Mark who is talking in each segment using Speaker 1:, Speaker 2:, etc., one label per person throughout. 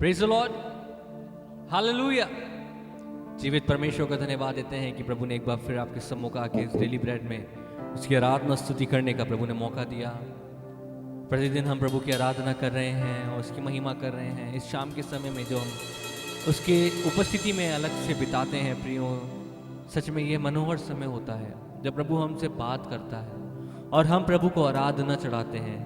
Speaker 1: Praise the Lord, hallelujah. जीवित परमेश्वर का धन्यवाद देते हैं कि प्रभु ने एक बार फिर आपके सम्मुख आके इस डेली ब्रेड में उसकी आराधना स्तुति करने का प्रभु ने मौका दिया। प्रतिदिन हम प्रभु की आराधना कर रहे हैं और उसकी महिमा कर रहे हैं। इस शाम के समय में जो हम उसके उपस्थिति में अलग से बिताते हैं प्रियो, सच में ये मनोहर समय होता है जब प्रभु हमसे बात करता है और हम प्रभु को आराधना चढ़ाते हैं,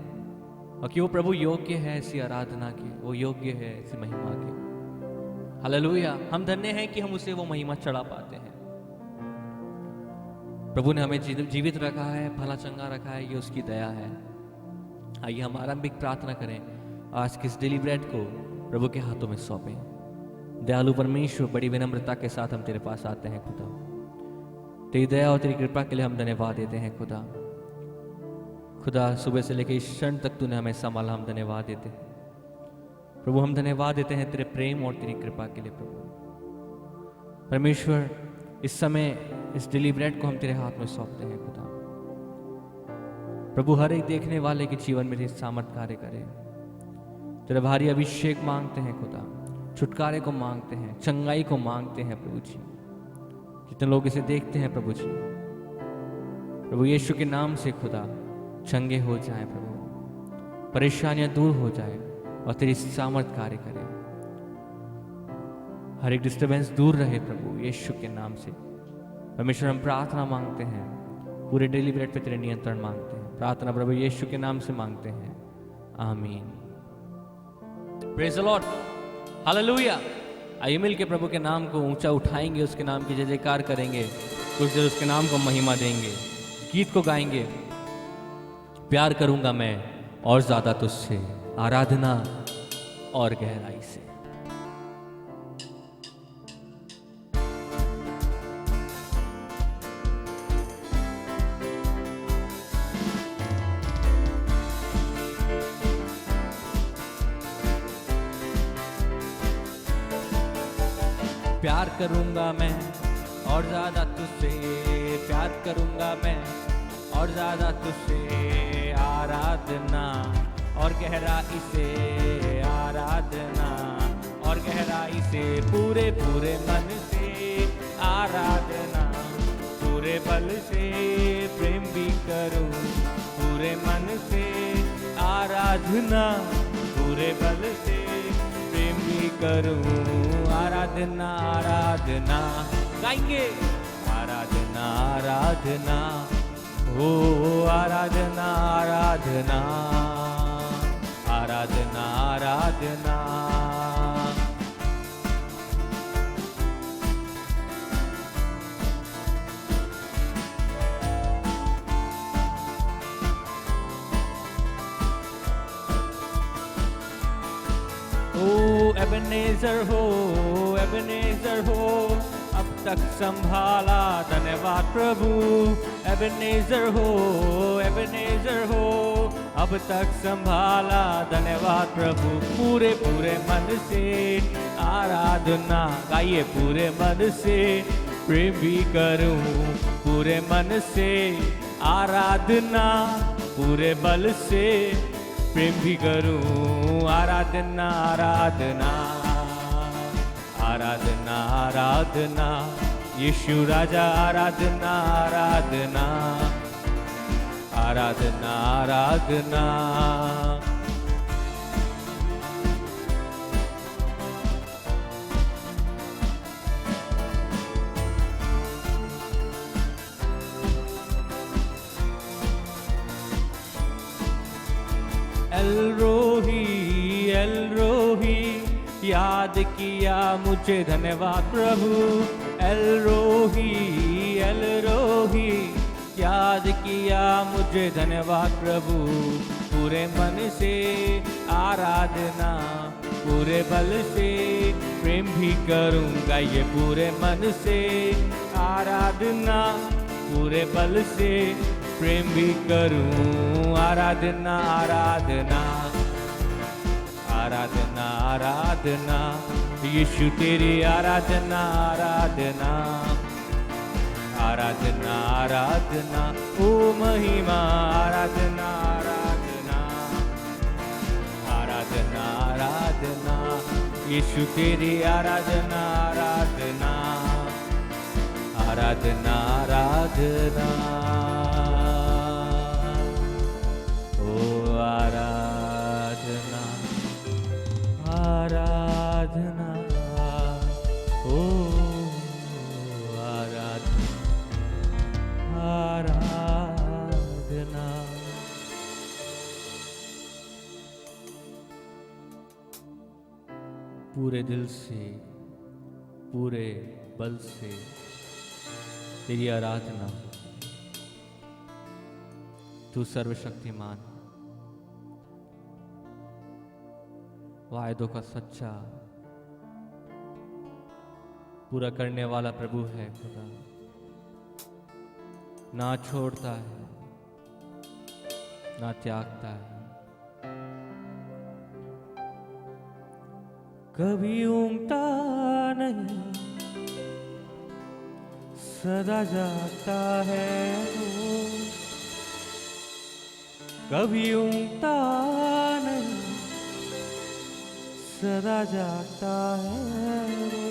Speaker 1: और कि वो प्रभु योग्य है ऐसी आराधना की, वो योग्य है ऐसी महिमा की। हालेलुया। हम धन्य हैं कि हम उसे वो महिमा चढ़ा पाते हैं। प्रभु ने हमें जीवित रखा है, भला चंगा रखा है, ये उसकी दया है। आइए हम आरंभिक प्रार्थना करें, आज किस डेली ब्रेड को प्रभु के हाथों में सौंपें। दयालु परमेश्वर, बड़ी विनम्रता के साथ हम तेरे पास आते हैं खुदा। तेरी दया और तेरी कृपा के लिए हम धन्यवाद देते हैं खुदा। खुदा, सुबह से लेकर इस क्षण तक तूने हमें संभाला, हम धन्यवाद देते हैं प्रभु। हम धन्यवाद देते हैं तेरे प्रेम और तेरी कृपा के लिए प्रभु। परमेश्वर, इस समय इस डेली ब्रेड को हम तेरे हाथ में सौंपते हैं खुदा। प्रभु, हर एक देखने वाले के जीवन में तेरी सामर्थ कार्य करे। तेरा भारी अभिषेक मांगते हैं खुदा, छुटकारे को मांगते हैं, चंगाई को मांगते हैं प्रभु जी। जितने लोग इसे देखते हैं प्रभु जी, प्रभु यीशु के नाम से खुदा चंगे हो जाए प्रभु, परेशानियां दूर हो जाए और तेरी सामर्थ कार्य करे। हर एक डिस्टर्बेंस दूर रहे प्रभु यीशु के नाम से। परमेश्वर, हम प्रार्थना मांगते हैं, पूरे डेली ब्रेड पे तेरे नियंत्रण मांगते हैं। प्रार्थना प्रभु यीशु के नाम से मांगते हैं, आमीन। Praise the Lord, hallelujah. आइए मिल के प्रभु के नाम को ऊंचा उठाएंगे, उसके नाम की जय जयकार करेंगे, कुछ देर उसके नाम को महिमा देंगे, गीत को गाएंगे। प्यार करूंगा मैं और ज्यादा तुझसे, आराधना और गहराई से। प्यार करूंगा मैं और ज्यादा तुझसे, प्यार करूंगा मैं और ज्यादा तुझसे, आराधना और गहराई से, आराधना और गहराई से, पूरे पूरे मन से आराधना, पूरे बल से प्रेम भी करूं, पूरे मन से आराधना, पूरे बल से प्रेम भी करूं। आराधना आराधना गाएंगे, आराधना आराधना, ओ आराधना आराधना, आराधना आराधना। ओ एबेनेज़र हो, एबेनेज़र हो, अब तक संभाला, धन्यवाद प्रभु। एबेनेज़र हो, एबेनेज़र हो, अब तक संभाला, धन्यवाद प्रभु। पूरे पूरे मन से आराधना गाइए, पूरे मन से प्रेम भी करूं, पूरे मन से आराधना, पूरे बल से प्रेम भी करूं। आराधना आराधना, आराधना आराधना, यीशु राजा, आराधना आराधना, आराधना आराधना। एल रोही, एल रोही, याद किया मुझे, धन्यवाद प्रभु। एल रोही, एल रोही, याद किया मुझे, धन्यवाद प्रभु। पूरे मन से आराधना, पूरे बल से प्रेम भी करूंगा, ये पूरे मन से आराधना, पूरे बल से प्रेम भी करूं। आराधना आराधना, आराधना आराधना, यीशु तेरी आराधना आराधना, आराधना आराधना, ओ महिमा, आराधना आराधना, आराधना आराधना, यीशु तेरी आराधना आराधना आराधना आराधना ओ आराधना आराधना ओ आराधना आराधना। पूरे दिल से पूरे बल से तेरी आराधना। तू सर्वशक्तिमान, वायदों का सच्चा पूरा करने वाला प्रभु है खुदा। ना छोड़ता है ना त्यागता है। कभी ऊँगता नहीं, सदा जागता है वो। कभी ऊँगता नहीं, सदा जागता है वो।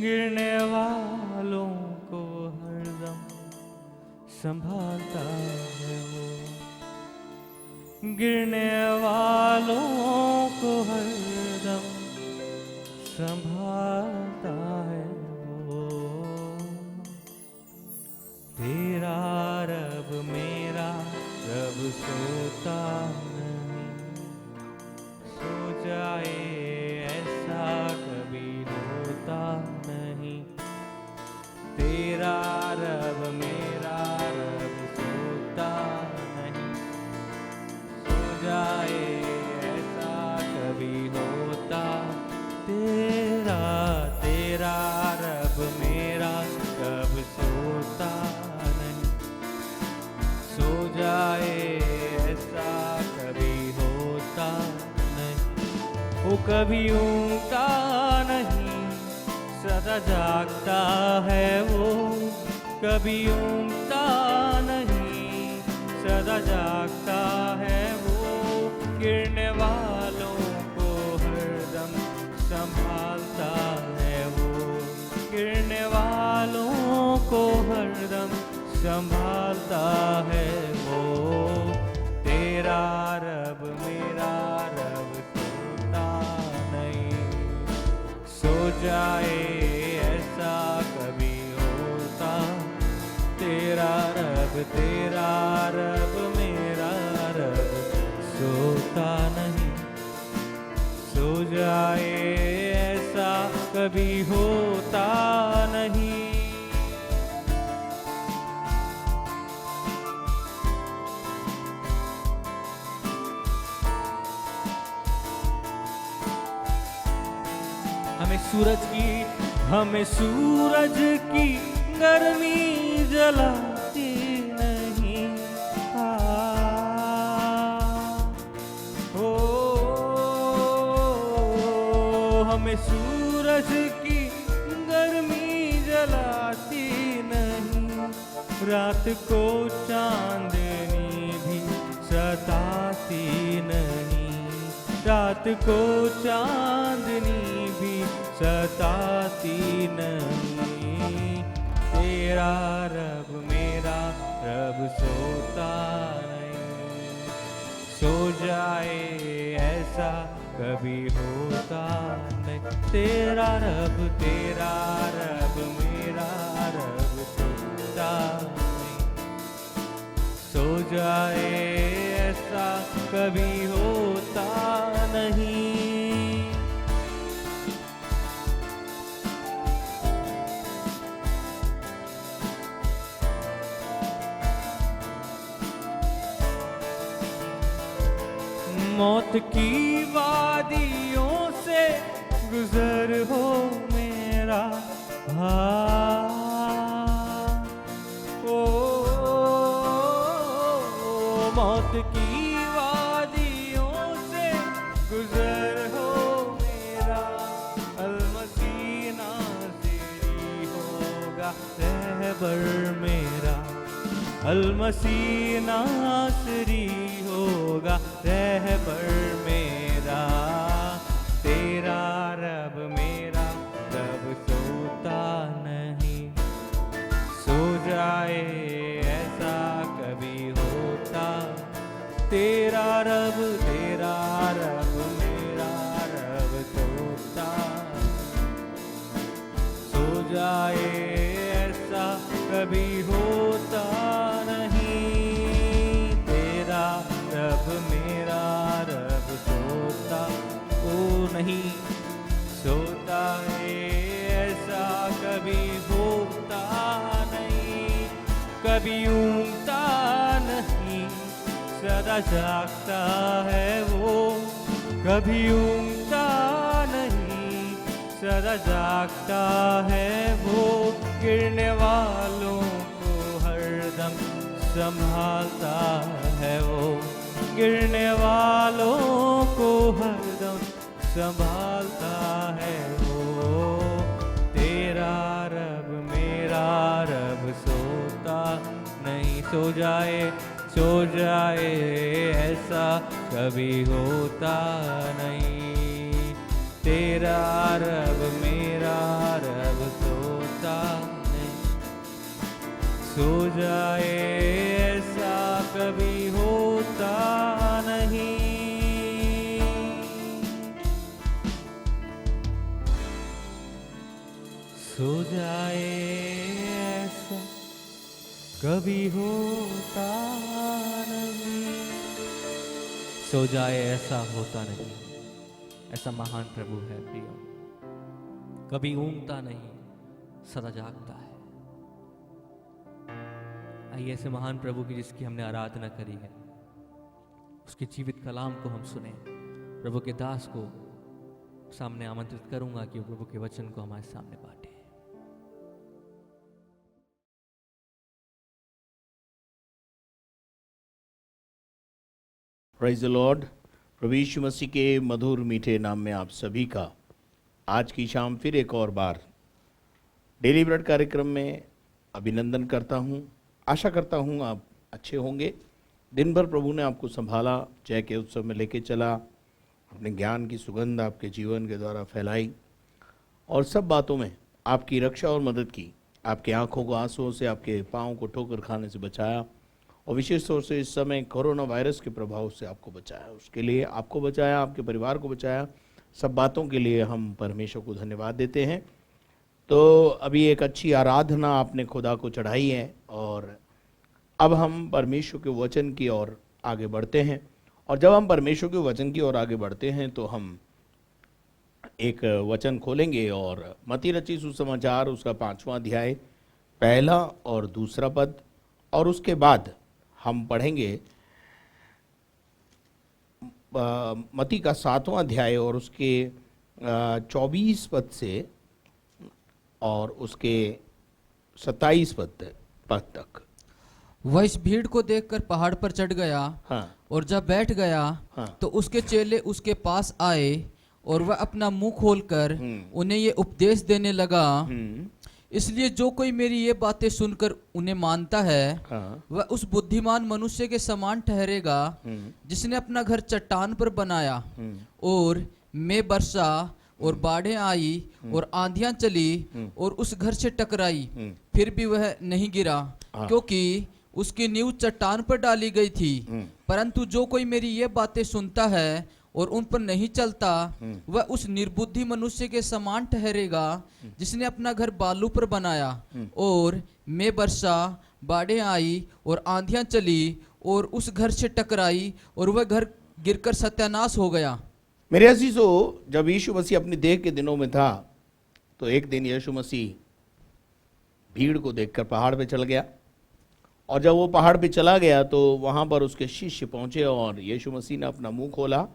Speaker 1: गिरने वालों को हरदम संभालता है वो। गिरने वालों को हरदम संभालता है वो। तेरा रब मेरा रब सोता नहीं, सो जाए ऐसा कभी होता नहीं। तेरा रब मेरा रब सोता नहीं, सो जाए ऐसा कभी होता। तेरा तेरा रब मेरा कब सोता नहीं, सो जाए ऐसा कभी होता नहीं। वो कभी ऊँगता नहीं, सदा जागता है वो। कभी ऊँगता नहीं, सदा जागता है वो। गिरने वालों को हरदम संभालता है वो। गिरने वालों को हरदम संभालता है वो। तेरा रब मेरा रब सोता नहीं, सो जाए ऐसा कभी होता। तेरा रब मेरा रब सोता नहीं, सो जाए ऐसा कभी होता नहीं। हमें सूरज की गर्मी जलाती नहीं। हमें सूरज की गर्मी जलाती नहीं। रात को चांदनी भी सताती नहीं। रात को चांदनी भी सताती नहीं। तेरा रब मेरा रब सोता नहीं, सो जाए ऐसा कभी होता नहीं। तेरा रब मेरा रब सोता नहीं, सो जाए ऐसा कभी होता नहीं। मौत की वादियों से गुजर हो मेरा मौत की वादियों से गुजर हो मेरा। अलमसीह नासिरी होगा रहबर मेरा। अलमसीह नासिरी होगा रहबर मेरा। तेरा रब मेरा रब सोता नहीं, सो जाए ऐसा कभी होता। तेरा रब मेरा रब सोता, सो जाए ऐसा कभी होता नहीं। तेरा रब मेरा रब सोता ओ नहीं, सोता है ऐसा कभी होता नहीं। कभी ऊँगता नहीं, सदा जागता है वो। कभी ऊँगता नहीं, सदा जागता है वो। गिरने वालों को हरदम संभालता है वो। गिरने वालों को हरदम संभालता है वो। तेरा रब मेरा रब सोता नहीं, सो जाए ऐसा कभी होता नहीं। तेरा रब मेरा रब सोता नहीं, सो जाए ऐसा कभी होता नहीं। सो जाए ऐसा कभी होता नहीं, सो जाए ऐसा होता नहीं। ऐसा महान प्रभु है प्रिय, कभी ऊँगता नहीं, सदा जागता है। आइए ऐसे महान प्रभु की जिसकी हमने आराधना करी है, उसके जीवित कलाम को हम सुने। प्रभु के दास को सामने आमंत्रित करूंगा कि वो प्रभु के वचन को हमारे सामने बांटे।
Speaker 2: Praise the lord. प्रभु यीशु मसीह के मधुर मीठे नाम में आप सभी का आज की शाम फिर एक और बार डेली ब्रेड कार्यक्रम में अभिनंदन करता हूं। आशा करता हूं आप अच्छे होंगे। दिन भर प्रभु ने आपको संभाला, जय के उत्सव में लेके चला, अपने ज्ञान की सुगंध आपके जीवन के द्वारा फैलाई और सब बातों में आपकी रक्षा और मदद की। आपकी आंखों को आंसुओं से, आपके पाँव को ठोकर खाने से बचाया और विशेष तौर से इस समय कोरोना वायरस के प्रभाव से आपको बचाया। उसके लिए आपको बचाया, आपके परिवार को बचाया। सब बातों के लिए हम परमेश्वर को धन्यवाद देते हैं। तो अभी एक अच्छी आराधना आपने खुदा को चढ़ाई है और अब हम परमेश्वर के वचन की ओर आगे बढ़ते हैं। और जब हम परमेश्वर के वचन की ओर आगे बढ़ते हैं तो हम एक वचन खोलेंगे और मत्ती रचित सुसमाचार उसका 5वां अध्याय 1 और 2 पद, और उसके बाद हम पढ़ेंगे मत्ती का 7वां अध्याय और उसके 24 पद से और उसके 27 पद तक।
Speaker 3: वह इस भीड़ को देखकर पहाड़ पर चढ़ गया।
Speaker 2: हाँ।
Speaker 3: और जब बैठ गया तो उसके चेले उसके पास आए और वह अपना मुंह खोलकर उन्हें ये उपदेश देने लगा। इसलिए जो कोई मेरी ये बातें सुनकर उन्हें मानता है वह उस बुद्धिमान मनुष्य के समान ठहरेगा जिसने अपना घर चट्टान पर बनाया। और मैं बरसा और बाढ़ें आई और आंधियां चली और उस घर से टकराई, फिर भी वह नहीं गिरा क्योंकि उसकी नींव चट्टान पर डाली गई थी। परंतु जो कोई मेरी ये बातें सुनता है और उन पर नहीं चलता वह उस निर्बुद्धि मनुष्य के समान ठहरेगा जिसने अपना घर बालू पर बनाया। और मैं बरसा, बाढ़ें आई और आंधियां चली और उस घर से टकराई और वह घर गिरकर सत्यानाश हो गया।
Speaker 2: मेरे अजीजों, जब यीशु मसीह अपनी देह के दिनों में था तो एक दिन यीशु मसीह भीड़ को देखकर पहाड़ पे चल गया। और जब वो पहाड़ पे चला गया तो वहाँ पर उसके शिष्य पहुँचे और यीशु मसीह ने अपना मुंह खोला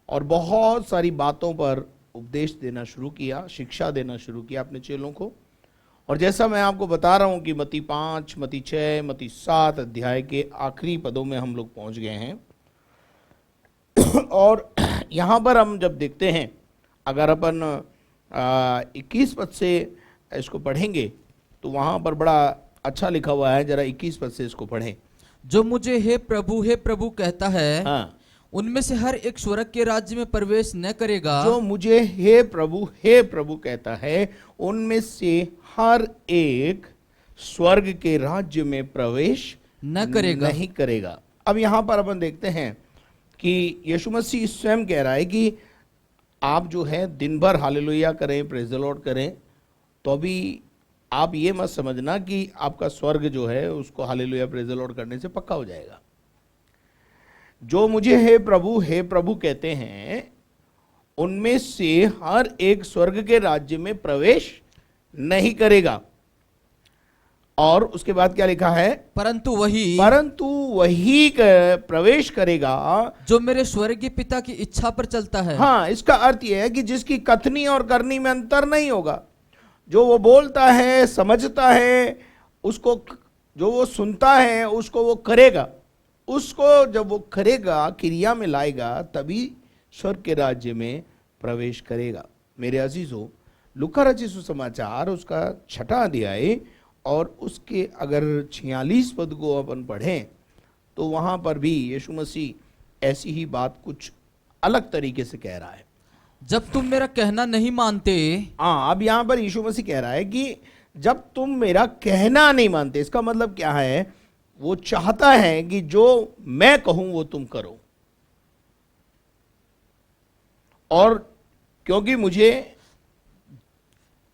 Speaker 2: और बहुत सारी बातों पर उपदेश देना शुरू किया, शिक्षा देना शुरू किया अपने चेलों को। और जैसा मैं आपको बता रहा हूँ कि मत्ती 5, मत्ती 6, मत्ती 7 अध्याय के आखिरी पदों में हम लोग पहुँच गए हैं। और यहाँ पर हम जब देखते हैं, अगर अपन 21 पद से इसको पढ़ेंगे तो वहाँ पर बड़ा अच्छा लिखा हुआ है। जरा 21 पद से इसको पढ़ें।
Speaker 3: जो मुझे हे प्रभु कहता है उनमें से हर एक स्वर्ग के राज्य में प्रवेश न करेगा।
Speaker 2: जो मुझे हे प्रभु कहता है, उनमें से हर एक स्वर्ग के राज्य में प्रवेश
Speaker 3: न करेगा।
Speaker 2: नहीं करेगा। अब यहां पर अपन देखते हैं कि यीशु मसीह स्वयं कह रहा है कि आप जो है दिन भर हालेलुया करें, प्रेज द लॉर्ड करें, तो अभी आप ये मत समझना कि आपका स्वर्ग जो है उसको हालेलुया प्रेज द लॉर्ड करने से पक्का हो जाएगा। जो मुझे हे प्रभु कहते हैं, उनमें से हर एक स्वर्ग के राज्य में प्रवेश नहीं करेगा। और उसके बाद क्या लिखा है?
Speaker 3: परंतु
Speaker 2: वही प्रवेश करेगा
Speaker 3: जो मेरे स्वर्गीय पिता की इच्छा पर चलता है।
Speaker 2: हाँ, इसका अर्थ यह है कि जिसकी कथनी और करनी में अंतर नहीं होगा। जो वो बोलता है, समझता है, उसको जो वो सुनता है उसको वो करेगा। उसको जब वो करेगा, क्रिया में लाएगा, तभी स्वर्ग के राज्य में प्रवेश करेगा। मेरे अजीजों, लूका रचित सुसमाचार उसका 6वां अध्याय और उसके अगर 46 पद को अपन पढ़ें तो वहां पर भी यीशु मसीह ऐसी ही बात कुछ अलग तरीके से कह रहा है।
Speaker 3: जब तुम मेरा कहना नहीं मानते।
Speaker 2: हाँ, अब यहां पर यीशु मसीह कह रहा है कि जब तुम मेरा कहना नहीं मानते, इसका मतलब क्या है? वो चाहता है कि जो मैं कहूं वो तुम करो। और क्योंकि मुझे,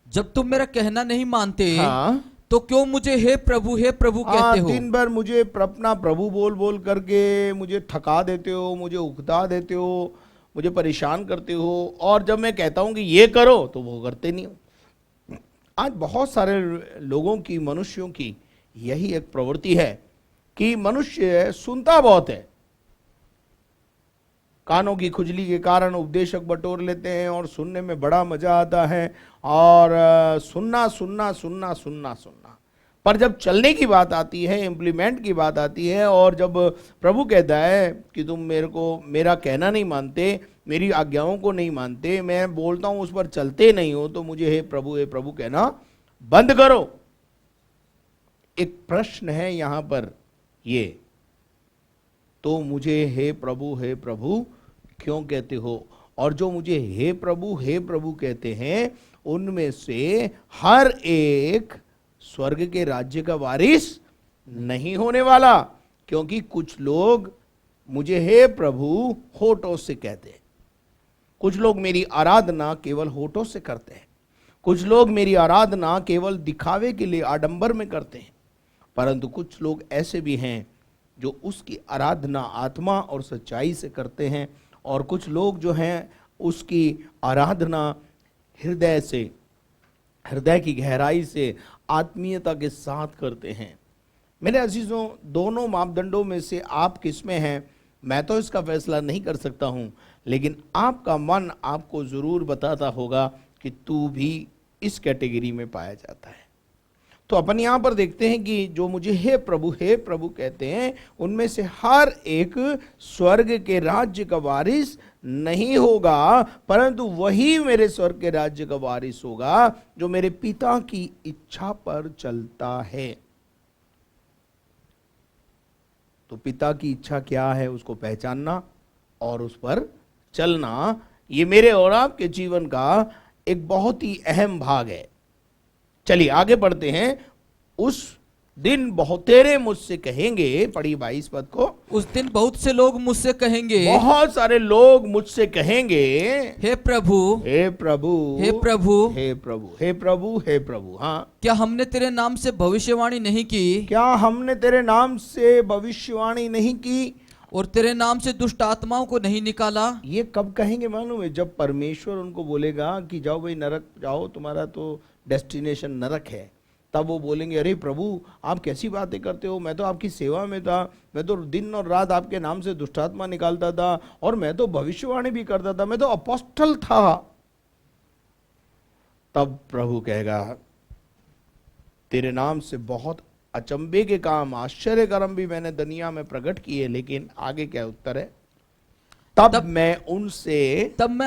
Speaker 3: जब तुम मेरा कहना नहीं मानते,
Speaker 2: हाँ,
Speaker 3: तो क्यों मुझे हे प्रभु कहते हो?
Speaker 2: दिन भर मुझे अपना प्रभु बोल बोल करके मुझे थका देते हो, मुझे उकता देते हो, मुझे परेशान करते हो, और जब मैं कहता हूं कि ये करो तो वो करते नहीं हो। आज बहुत सारे लोगों की, मनुष्यों की यही एक प्रवृत्ति है कि मनुष्य सुनता बहुत है, कानों की खुजली के कारण उपदेशक बटोर लेते हैं और सुनने में बड़ा मजा आता है, और सुनना सुनना सुनना सुनना सुनना, पर जब चलने की बात आती है, इम्प्लीमेंट की बात आती है, और जब प्रभु कहता है कि तुम मेरा कहना नहीं मानते, मेरी आज्ञाओं को नहीं मानते, मैं बोलता हूं उस पर चलते नहीं हो, तो मुझे हे प्रभु कहना बंद करो। एक प्रश्न है यहां पर ये, तो मुझे हे प्रभु क्यों कहते हो? और जो मुझे हे प्रभु कहते हैं, उनमें से हर एक स्वर्ग के राज्य का वारिस नहीं होने वाला। क्योंकि कुछ लोग मुझे हे प्रभु होठों से कहते हैं, कुछ लोग मेरी आराधना केवल होठों से करते हैं, कुछ लोग मेरी आराधना केवल दिखावे के लिए आडंबर में करते हैं, परंतु कुछ लोग ऐसे भी हैं जो उसकी आराधना आत्मा और सच्चाई से करते हैं, और कुछ लोग जो हैं उसकी आराधना हृदय से, हृदय की गहराई से, आत्मीयता के साथ करते हैं। मेरे अजीजों, दोनों मापदंडों में से आप किस में हैं, मैं तो इसका फैसला नहीं कर सकता हूं, लेकिन आपका मन आपको जरूर बताता होगा कि तू भी इस कैटेगरी में पाया जाता है। तो अपन यहां पर देखते हैं कि जो मुझे हे प्रभु कहते हैं, उनमें से हर एक स्वर्ग के राज्य का वारिस नहीं होगा, परंतु वही मेरे स्वर्ग के राज्य का वारिस होगा जो मेरे पिता की इच्छा पर चलता है। तो पिता की इच्छा क्या है उसको पहचानना और उस पर चलना, ये मेरे और आपके जीवन का एक बहुत ही अहम भाग है। चलिए आगे बढ़ते हैं। उस दिन बहुतेरे मुझसे कहेंगे, पढ़िए 22 पद को।
Speaker 3: उस दिन बहुत से लोग मुझसे कहेंगे,
Speaker 2: बहुत सारे लोग मुझसे कहेंगे,
Speaker 3: हे प्रभु
Speaker 2: हे प्रभु,
Speaker 3: हे प्रभु,
Speaker 2: हे प्रभु, हे प्रभु, हे प्रभु। हाँ,
Speaker 3: क्या हमने तेरे नाम से भविष्यवाणी नहीं की?
Speaker 2: क्या हमने तेरे नाम से भविष्यवाणी नहीं की?
Speaker 3: और तेरे नाम से दुष्ट आत्माओं को नहीं निकाला?
Speaker 2: ये कब कहेंगे मालूम है? जब परमेश्वर उनको बोलेगा कि जाओ भाई नरक जाओ, तुम्हारा तो डेस्टिनेशन नरक है, तब वो बोलेंगे, अरे प्रभु आप कैसी बातें करते हो, मैं तो आपकी सेवा में था, मैं तो दिन और रात आपके नाम से दुष्टात्मा निकालता था, और मैं तो भविष्यवाणी भी करता था, मैं तो अपोस्टल था। तब प्रभु कहेगा, तेरे नाम से बहुत अचंभे के काम, आश्चर्य कर्म भी मैंने दुनिया में प्रकट किए, लेकिन आगे क्या उत्तर है? तब मैं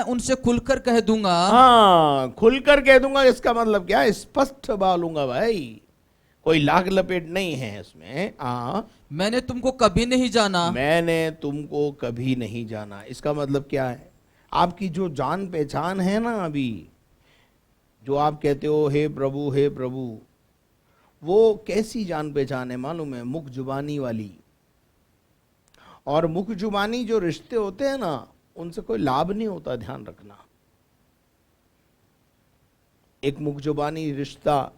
Speaker 2: उनसे
Speaker 3: खुलकर कह दूंगा।
Speaker 2: हाँ, खुलकर कह दूंगा। इसका मतलब क्या है? स्पष्ट बोलूंगा भाई, कोई लाग लपेट नहीं है इसमें। हाँ,
Speaker 3: मैंने तुमको कभी नहीं जाना।
Speaker 2: मैंने तुमको कभी नहीं जाना। इसका मतलब क्या है? आपकी जो जान पहचान है ना, अभी जो आप कहते हो हे प्रभु हे प्रभु, वो कैसी जान पहचान है मालूम है? मुख जुबानी वाली। और मुख जुबानी जो रिश्ते होते हैं ना, उनसे कोई लाभ नहीं होता, ध्यान रखना। एक मुख जुबानी रिश्ता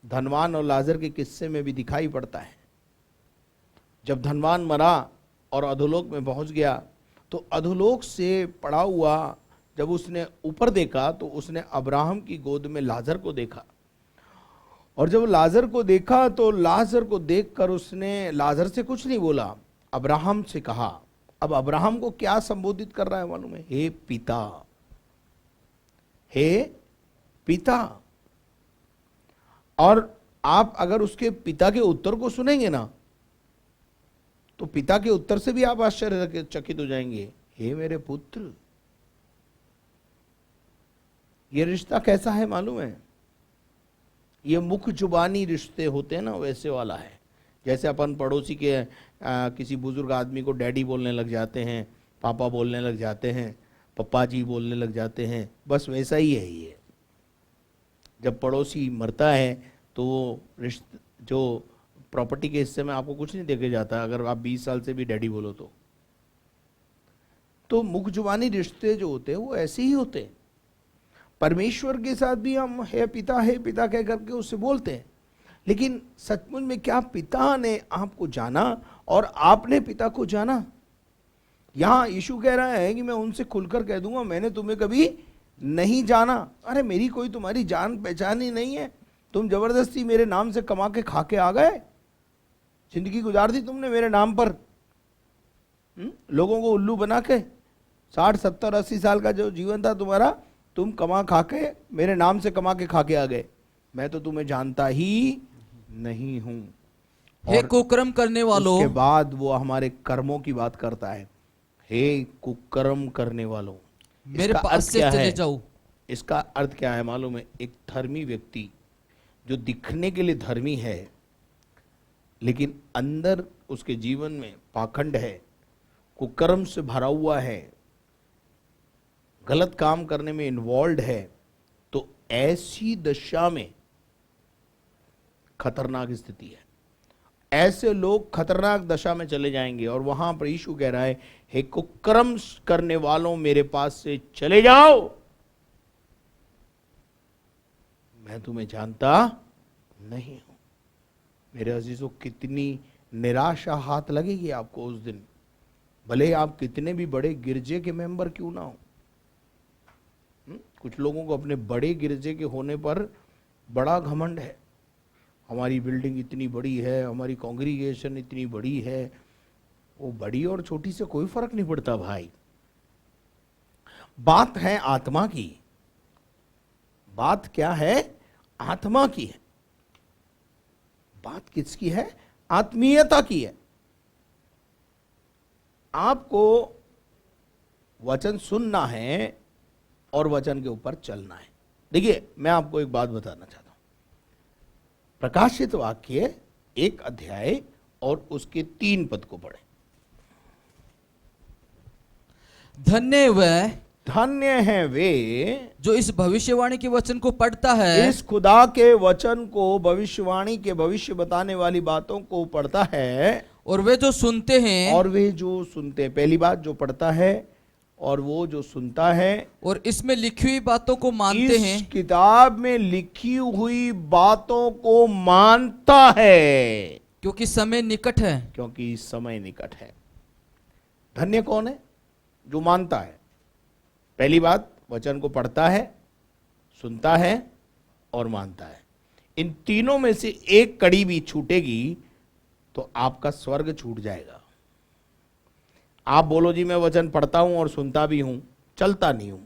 Speaker 2: धनवान और लाजर के किस्से में भी दिखाई पड़ता है। जब धनवान मरा और अधोलोक में पहुंच गया, तो अधोलोक से पड़ा हुआ जब उसने ऊपर देखा तो उसने अब्राहम की गोद में लाजर को देखा। और जब लाजर को देखा तो लाजर को देखकर उसने लाजर से कुछ नहीं बोला, अब्राहम से कहा। अब अब्राहम को क्या संबोधित कर रहा है मालूम है? हे पिता, हे पिता। और आप अगर उसके पिता के उत्तर को सुनेंगे ना, तो पिता के उत्तर से भी आप आश्चर्यचकित हो जाएंगे। हे मेरे पुत्र। ये रिश्ता कैसा है मालूम है? ये मुख जुबानी रिश्ते होते हैं ना, वैसे वाला है। जैसे अपन पड़ोसी के किसी बुजुर्ग आदमी को डैडी बोलने लग जाते हैं, पापा बोलने लग जाते हैं, पप्पा जी बोलने लग जाते हैं, बस वैसा ही है ये। जब पड़ोसी मरता है तो वो रिश्ते, जो प्रॉपर्टी के हिस्से में आपको कुछ नहीं देके जाता अगर आप 20 साल से भी डैडी बोलो तो मुख जुबानी रिश्ते जो होते हैं वो ऐसे ही होते हैं। परमेश्वर के साथ भी हम हे पिता कह करके उससे बोलते हैं, लेकिन सचमुच में क्या पिता ने आपको जाना और आपने पिता को जाना? यहां यीशु कह रहा है कि मैं उनसे खुलकर कह दूंगा, मैंने तुम्हें कभी नहीं जाना। अरे मेरी कोई तुम्हारी जान पहचान ही नहीं है। तुम जबरदस्ती मेरे नाम से कमा के खा के आ गए, जिंदगी गुजार दी तुमने मेरे नाम पर, लोगों को उल्लू बना के। 60 70 80 साल का जो जीवन था तुम्हारा, तुम कमा खा के मेरे नाम से कमा के खा के आ गए। मैं तो तुम्हें जानता ही नहीं हूं।
Speaker 3: हे कुकर्म करने वालों।
Speaker 2: उसके बाद वो हमारे कर्मों की बात करता है। हे कुकर्म करने वालों,
Speaker 3: मेरे पास से चले जाओ।
Speaker 2: इसका अर्थ क्या है मालूम है? एक धर्मी व्यक्ति जो दिखने के लिए धर्मी है, लेकिन अंदर उसके जीवन में पाखंड है, कुकर्म से भरा हुआ है, गलत काम करने में इन्वॉल्व है, तो ऐसी दशा में खतरनाक स्थिति है। ऐसे लोग खतरनाक दशा में चले जाएंगे। और वहां पर यीशु कह रहा है, हे कुकर्म करने वालों मेरे पास से चले जाओ, मैं तुम्हें जानता नहीं हूं। मेरे अजीजों, कितनी निराशा हाथ लगेगी आपको उस दिन, भले आप कितने भी बड़े गिरजे के मेंबर क्यों ना हो। कुछ लोगों को अपने बड़े गिरजे के होने पर बड़ा घमंड है। हमारी बिल्डिंग इतनी बड़ी है, हमारी कांग्रीगेशन इतनी बड़ी है। वो बड़ी और छोटी से कोई फर्क नहीं पड़ता भाई। बात है आत्मा की। बात क्या है? आत्मा की है। बात किसकी है? आत्मीयता की है। आपको वचन सुनना है और वचन के ऊपर चलना है। देखिए, मैं आपको एक बात बताना चाहता हूं। प्रकाशित वाक्य 1 अध्याय और उसके 3 पद को पढ़ें। धन्य है वे
Speaker 3: जो इस भविष्यवाणी के वचन को पढ़ता है,
Speaker 2: इस खुदा के वचन को, भविष्यवाणी के भविष्य बताने वाली बातों को पढ़ता है,
Speaker 3: और वे जो सुनते हैं,
Speaker 2: और वे जो सुनते हैं। पहली बात, जो पढ़ता है और वो जो सुनता है,
Speaker 3: और इसमें लिखी हुई बातों को मानते हैं।
Speaker 2: इस किताब में लिखी हुई बातों को मानता है,
Speaker 3: क्योंकि समय निकट है।
Speaker 2: क्योंकि समय निकट है। धन्य कौन है? जो मानता है। पहली बात, वचन को पढ़ता है, सुनता है और मानता है। इन तीनों में से एक कड़ी भी छूटेगी तो आपका स्वर्ग छूट जाएगा। आप बोलो जी मैं वचन पढ़ता हूं और सुनता भी हूं, चलता नहीं हूं,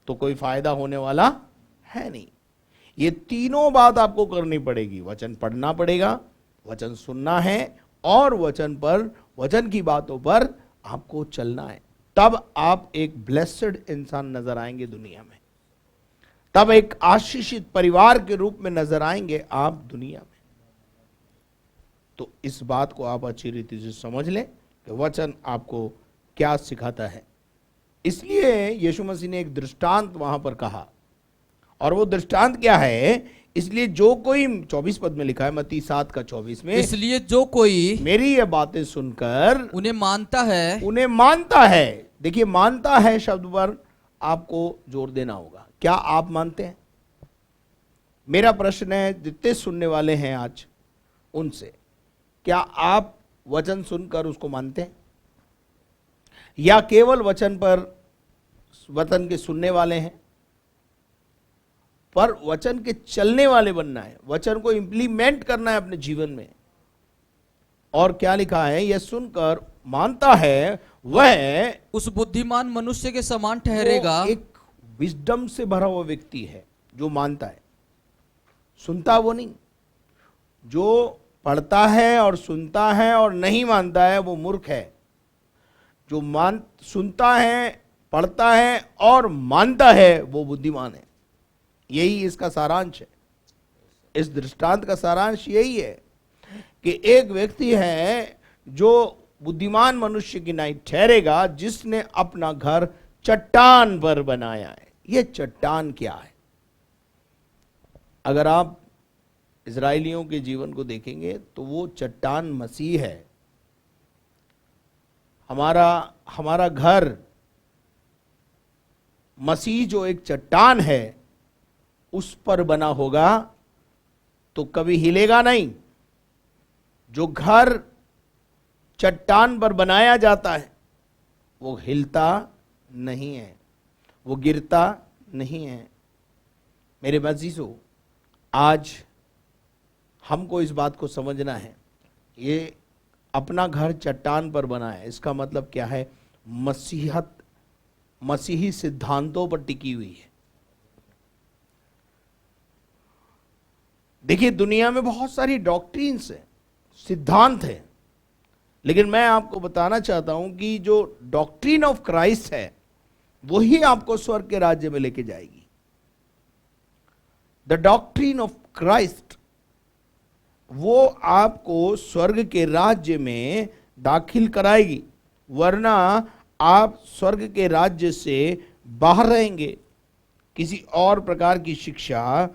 Speaker 2: तो कोई फायदा होने वाला है नहीं। ये तीनों बात आपको करनी पड़ेगी। वचन पढ़ना पड़ेगा, वचन सुनना है, और वचन पर, वचन की बातों पर आपको चलना है। तब आप एक ब्लेस्ड इंसान नजर आएंगे दुनिया में। तब एक आशीषित परिवार के रूप में नजर आएंगे आप दुनिया में। तो इस बात को आप अच्छी रीति से समझ लें कि वचन आपको क्या सिखाता है। इसलिए यीशु मसीह ने एक दृष्टांत वहां पर कहा, और वो दृष्टांत क्या है? इसलिए जो कोई 24 पद में लिखा है, मत्ती 7 का 24 में,
Speaker 3: इसलिए जो कोई
Speaker 2: मेरी ये बातें सुनकर
Speaker 3: उन्हें मानता है।
Speaker 2: देखिए, मानता है शब्द पर आपको जोर देना होगा। क्या आप मानते हैं? मेरा प्रश्न है जितने सुनने वाले हैं आज उनसे, क्या आप वचन सुनकर उसको मानते हैं, या केवल वचन के सुनने वाले हैं? पर वचन के चलने वाले बनना है, वचन को इंप्लीमेंट करना है अपने जीवन में। और क्या लिखा है? यह सुनकर मानता है वह
Speaker 3: उस बुद्धिमान मनुष्य के समान ठहरेगा।
Speaker 2: एक विजडम से भरा हुआ व्यक्ति है जो मानता है, सुनता वो नहीं। जो पढ़ता है और सुनता है और नहीं मानता है वो मूर्ख है। जो सुनता है, पढ़ता है और मानता है वो बुद्धिमान है। यही इसका सारांश है। इस दृष्टांत का सारांश यही है कि एक व्यक्ति है जो बुद्धिमान मनुष्य की नाई ठहरेगा, जिसने अपना घर चट्टान पर बनाया है। यह चट्टान क्या है? अगर आप इजराइलियों के जीवन को देखेंगे तो वो चट्टान मसीह है। हमारा घर मसीह जो एक चट्टान है उस पर बना होगा तो कभी हिलेगा नहीं। जो घर चट्टान पर बनाया जाता है वो हिलता नहीं है, वो गिरता नहीं है। मेरे अजीजों, आज हमको इस बात को समझना है, ये अपना घर चट्टान पर बना है, इसका मतलब क्या है? मसीही सिद्धांतों पर टिकी हुई है। देखिए, दुनिया में बहुत सारी डॉक्ट्रिन्स हैं, सिद्धांत हैं, लेकिन मैं आपको बताना चाहता हूं कि जो डॉक्ट्रिन ऑफ क्राइस्ट है वही आपको स्वर्ग के राज्य में लेके जाएगी। द डॉक्ट्रिन ऑफ क्राइस्ट वो आपको स्वर्ग के राज्य में दाखिल कराएगी, वरना आप स्वर्ग के राज्य से बाहर रहेंगे। किसी और प्रकार की शिक्षा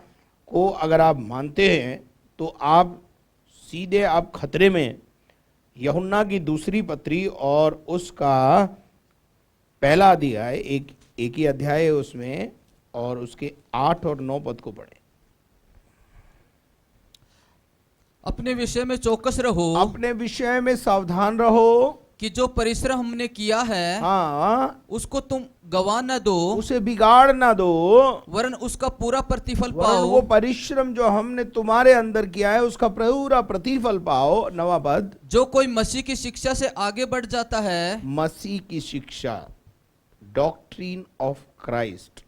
Speaker 2: को अगर आप मानते हैं तो आप सीधे खतरे में। यूहन्ना की दूसरी पत्री और उसका पहला अध्याय, एक ही अध्याय है उसमें, और उसके 8 और 9 पद को पढ़ें।
Speaker 3: अपने विषय में चौकस रहो,
Speaker 2: अपने विषय में सावधान रहो
Speaker 3: कि जो परिश्रम हमने किया है,
Speaker 2: हाँ,
Speaker 3: उसको तुम गवा न दो,
Speaker 2: उसे बिगाड़ ना दो,
Speaker 3: वरन उसका पूरा प्रतिफल
Speaker 2: वरन
Speaker 3: पाओ।
Speaker 2: वो परिश्रम जो हमने तुम्हारे अंदर किया है उसका पूरा प्रतिफल पाओ। 9वां पद,
Speaker 3: जो कोई मसीह की शिक्षा से आगे बढ़ जाता है,
Speaker 2: मसीह की शिक्षा, doctrine of Christ,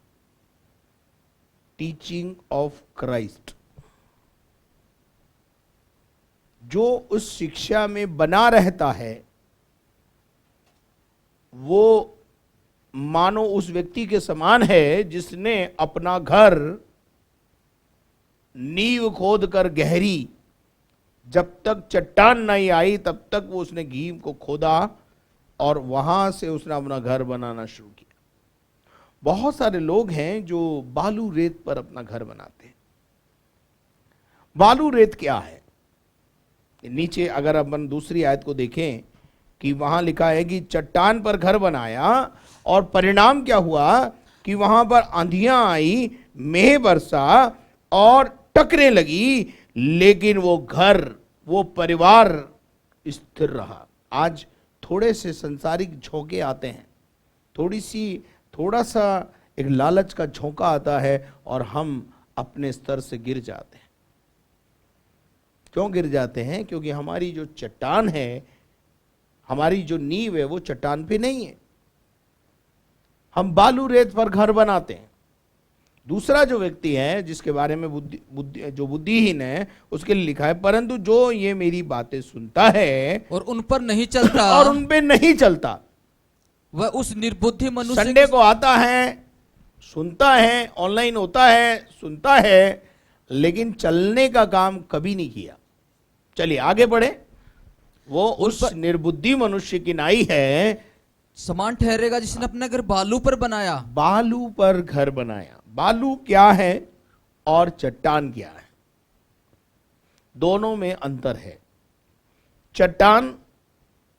Speaker 2: teaching of Christ, जो उस शिक्षा में बना रहता है वो मानो उस व्यक्ति के समान है जिसने अपना घर नींव खोद कर गहरी, जब तक चट्टान नहीं आई तब तक वो उसने नींव को खोदा और वहां से उसने अपना घर बनाना शुरू किया। बहुत सारे लोग हैं जो बालू रेत पर अपना घर बनाते हैं। बालू रेत क्या है? नीचे अगर अपन दूसरी आयत को देखें कि वहां लिखा है कि चट्टान पर घर बनाया और परिणाम क्या हुआ कि वहां पर आंधियां आई, मेह बरसा और टकरे लगी, लेकिन वो घर, वो परिवार स्थिर रहा। आज थोड़े से संसारिक झोंके आते हैं, थोड़ा सा एक लालच का झोंका आता है और हम अपने स्तर से गिर जाते हैं। क्यों गिर जाते हैं? क्योंकि हमारी जो चट्टान है, हमारी जो नींव है वो चट्टान पे नहीं है। हम बालू रेत पर घर बनाते हैं। दूसरा जो व्यक्ति है जिसके बारे में जो बुद्धिहीन है उसके लिए लिखा है, परंतु जो ये मेरी बातें सुनता है
Speaker 3: और उन पर नहीं चलता,
Speaker 2: और उन पे नहीं चलता,
Speaker 3: वह उस निर्बुद्धि मनुष्य
Speaker 2: संडे को आता है, सुनता है, ऑनलाइन होता है, सुनता है, लेकिन चलने का काम कभी नहीं किया। चलिए आगे बढ़े। वो उस निर्बुद्धि मनुष्य की नाई है,
Speaker 3: समान ठहरेगा जिसने अपना घर बालू पर बनाया।
Speaker 2: बालू पर घर बनाया। बालू क्या है और चट्टान क्या है? दोनों में अंतर है। चट्टान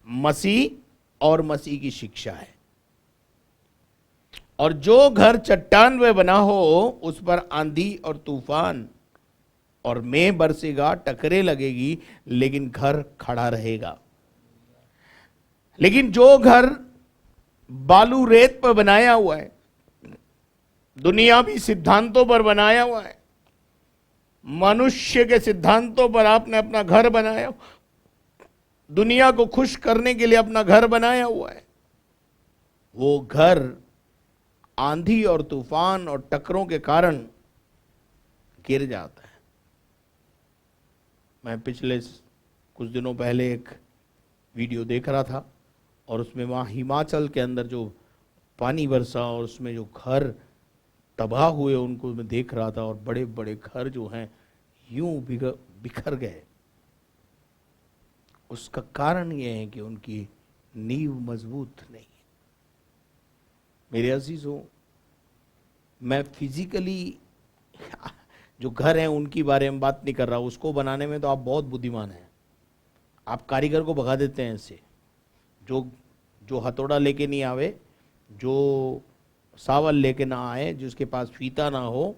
Speaker 2: मसीह और मसीह की शिक्षा है, और जो घर चट्टान पे बना हो उस पर आंधी और तूफान और मेंह बरसेगा, टकरे लगेगी, लेकिन घर खड़ा रहेगा। लेकिन जो घर बालू रेत पर बनाया हुआ है, दुनियावी सिद्धांतों पर बनाया हुआ है, मनुष्य के सिद्धांतों पर आपने अपना घर बनाया, दुनिया को खुश करने के लिए अपना घर बनाया हुआ है, वो घर आंधी और तूफान और टकरों के कारण गिर जाता है। मैं पिछले कुछ दिनों पहले एक वीडियो देख रहा था, और उसमें वहाँ हिमाचल के अंदर जो पानी बरसा और उसमें जो घर तबाह हुए उनको मैं देख रहा था, और बड़े बड़े घर जो हैं यूं बिखर गए। उसका कारण यह है कि उनकी नींव मजबूत नहीं है। मेरे अजीजों, मैं फिजिकली जो घर हैं उनकी बारे में बात नहीं कर रहा, उसको बनाने में तो आप बहुत बुद्धिमान हैं। आप कारीगर को भगा देते हैं ऐसे, जो हथौड़ा लेके नहीं आवे, जो सावल लेके ना आए, जिसके पास फीता ना हो,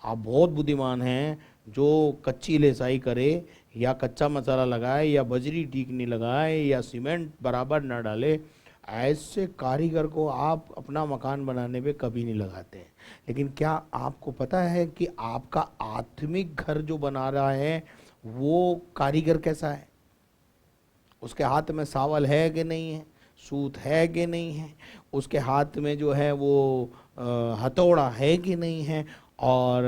Speaker 2: आप बहुत बुद्धिमान हैं। जो कच्ची लेसाई करे, या कच्चा मसाला लगाए, या बजरी ठीक नहीं लगाए, या सीमेंट बराबर ना डाले, ऐसे कारीगर को आप अपना मकान बनाने पे कभी नहीं लगाते हैं। लेकिन क्या आपको पता है कि आपका आत्मिक घर जो बना रहा है वो कारीगर कैसा है? उसके हाथ में सावल है कि नहीं है, सूत है कि नहीं है, उसके हाथ में जो है वो हथौड़ा है कि नहीं है, और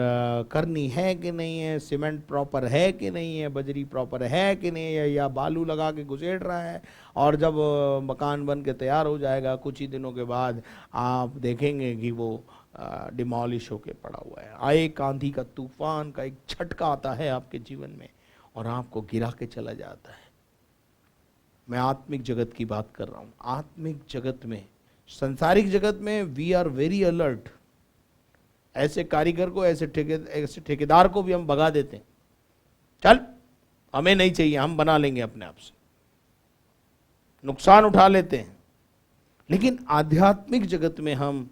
Speaker 2: करनी है कि नहीं है, सीमेंट प्रॉपर है कि नहीं है, बजरी प्रॉपर है कि नहीं है, या बालू लगा के घुसेड़ रहा है। और जब मकान बन के तैयार हो जाएगा कुछ ही दिनों के बाद आप देखेंगे कि वो डिमोलिश होके पड़ा हुआ है। आए एक आंधी का, तूफान का एक झटका आता है आपके जीवन में और आपको गिरा के चला जाता है। मैं आत्मिक जगत की बात कर रहा हूँ। आत्मिक जगत में, संसारिक जगत में वी आर वेरी अलर्ट। ऐसे कारीगर को, ऐसे ठेकेदार को भी हम भगा देते हैं, चल हमें नहीं चाहिए, हम बना लेंगे अपने आप से, नुकसान उठा लेते हैं। लेकिन आध्यात्मिक जगत में हम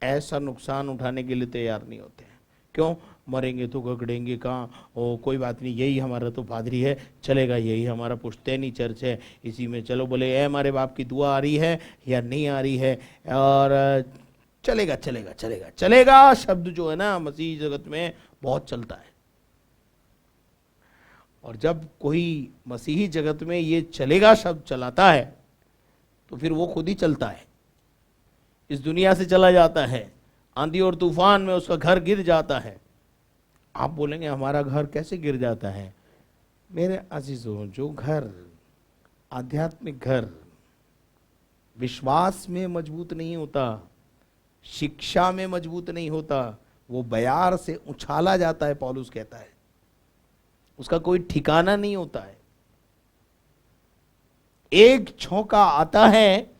Speaker 2: ऐसा नुकसान उठाने के लिए तैयार नहीं होते हैं। क्यों? मरेंगे तो गगड़ेंगे कहाँ, ओ कोई बात नहीं, यही हमारा तो पादरी है, चलेगा, यही हमारा पुश्तैनी चर्च है, इसी में चलो, बोले ए हमारे बाप की दुआ आ रही है या नहीं आ रही है, और चलेगा चलेगा चलेगा चलेगा शब्द जो है ना मसीह जगत में बहुत चलता है। और जब कोई मसीही जगत में ये चलेगा शब्द चलाता है तो फिर वो खुद ही चलता है, इस दुनिया से चला जाता है, आंधी और तूफान में उसका घर गिर जाता है। आप बोलेंगे हमारा घर कैसे गिर जाता है? मेरे अजीजों, जो घर, आध्यात्मिक घर, विश्वास में मजबूत नहीं होता, शिक्षा में मजबूत नहीं होता, वो बयार से उछाला जाता है। पौलुस कहता है उसका कोई ठिकाना नहीं होता है। एक झोंका आता है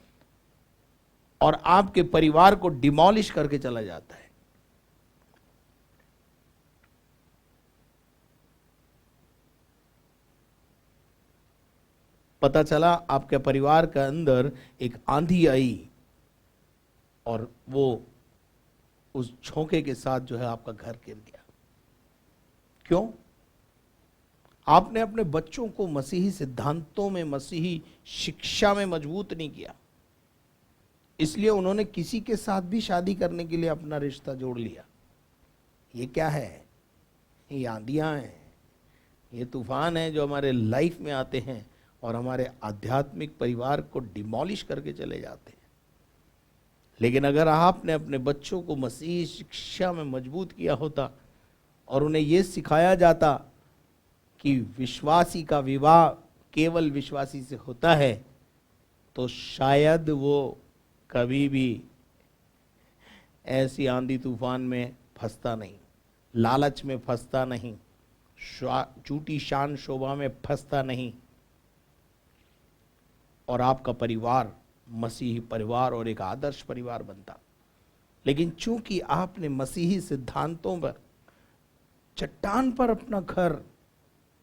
Speaker 2: और आपके परिवार को डिमोलिश करके चला जाता है। पता चला आपके परिवार के अंदर एक आंधी आई और वो उस झोंके के साथ जो है आपका घर गिर गया। क्यों? आपने अपने बच्चों को मसीही सिद्धांतों में, मसीही शिक्षा में मजबूत नहीं किया, इसलिए उन्होंने किसी के साथ भी शादी करने के लिए अपना रिश्ता जोड़ लिया। ये क्या है? ये आंधियां हैं, ये तूफान है जो हमारे लाइफ में आते हैं और हमारे आध्यात्मिक परिवार को डिमोलिश करके चले जाते हैं। लेकिन अगर आपने अपने बच्चों को मसीही शिक्षा में मजबूत किया होता और उन्हें यह सिखाया जाता कि विश्वासी का विवाह केवल विश्वासी से होता है, तो शायद वो कभी भी ऐसी आंधी तूफान में फंसता नहीं, लालच में फंसता नहीं, झूठी शान शोभा में फंसता नहीं, और आपका परिवार मसीही परिवार और एक आदर्श परिवार बनता। लेकिन चूंकि आपने मसीही सिद्धांतों पर, चट्टान पर अपना घर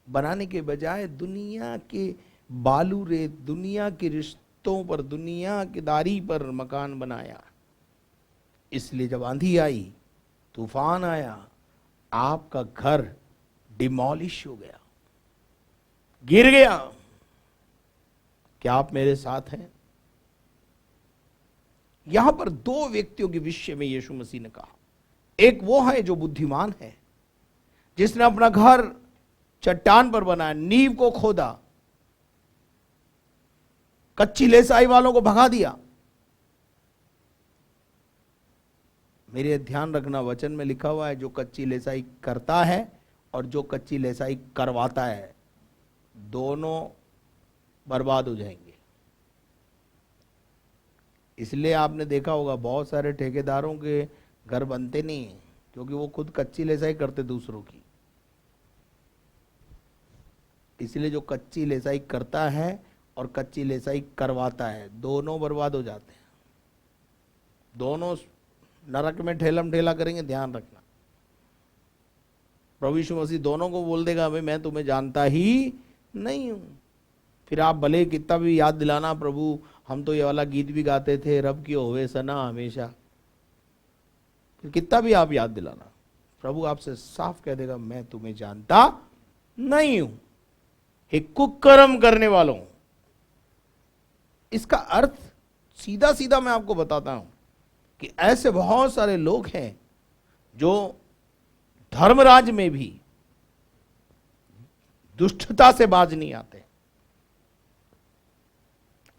Speaker 2: बनाने के बजाय दुनिया के बालू रेत, दुनिया के रिश्तों पर, दुनिया की दारी पर मकान बनाया, इसलिए जब आंधी आई, तूफान आया, आपका घर डिमोलिश हो गया, गिर गया। क्या आप मेरे साथ हैं? यहां पर दो व्यक्तियों के विषय में यीशु मसीह ने कहा। एक वो है जो बुद्धिमान है, जिसने अपना घर चट्टान पर बनाया, नींव को खोदा, कच्ची लेसाई वालों को भगा दिया। मेरे ध्यान रखना, वचन में लिखा हुआ है जो कच्ची लेसाई करता है और जो कच्ची लेसाई करवाता है, दोनों बर्बाद हो जाएंगे। इसलिए आपने देखा होगा बहुत सारे ठेकेदारों के घर बनते नहीं हैं, क्योंकि वो खुद कच्ची लेसाई करते दूसरों की। इसलिए जो कच्ची लेसाई करता है और कच्ची लेसाई करवाता है, दोनों बर्बाद हो जाते हैं, दोनों नरक में ठेलम ठेला करेंगे। ध्यान रखना, प्रभु यीशु मसीह दोनों को बोल देगा, भाई मैं तुम्हें जानता ही नहीं हूं। फिर आप भले कितना भी याद दिलाना, प्रभु हम तो ये वाला गीत भी गाते थे, रब की होवे सना हमेशा, फिर कितना भी आप याद दिलाना, प्रभु आपसे साफ कह देगा, मैं तुम्हें जानता नहीं हूं, एक कुकर्म करने वालों। इसका अर्थ सीधा सीधा मैं आपको बताता हूं कि ऐसे बहुत सारे लोग हैं जो धर्मराज में भी दुष्टता से बाज नहीं आते।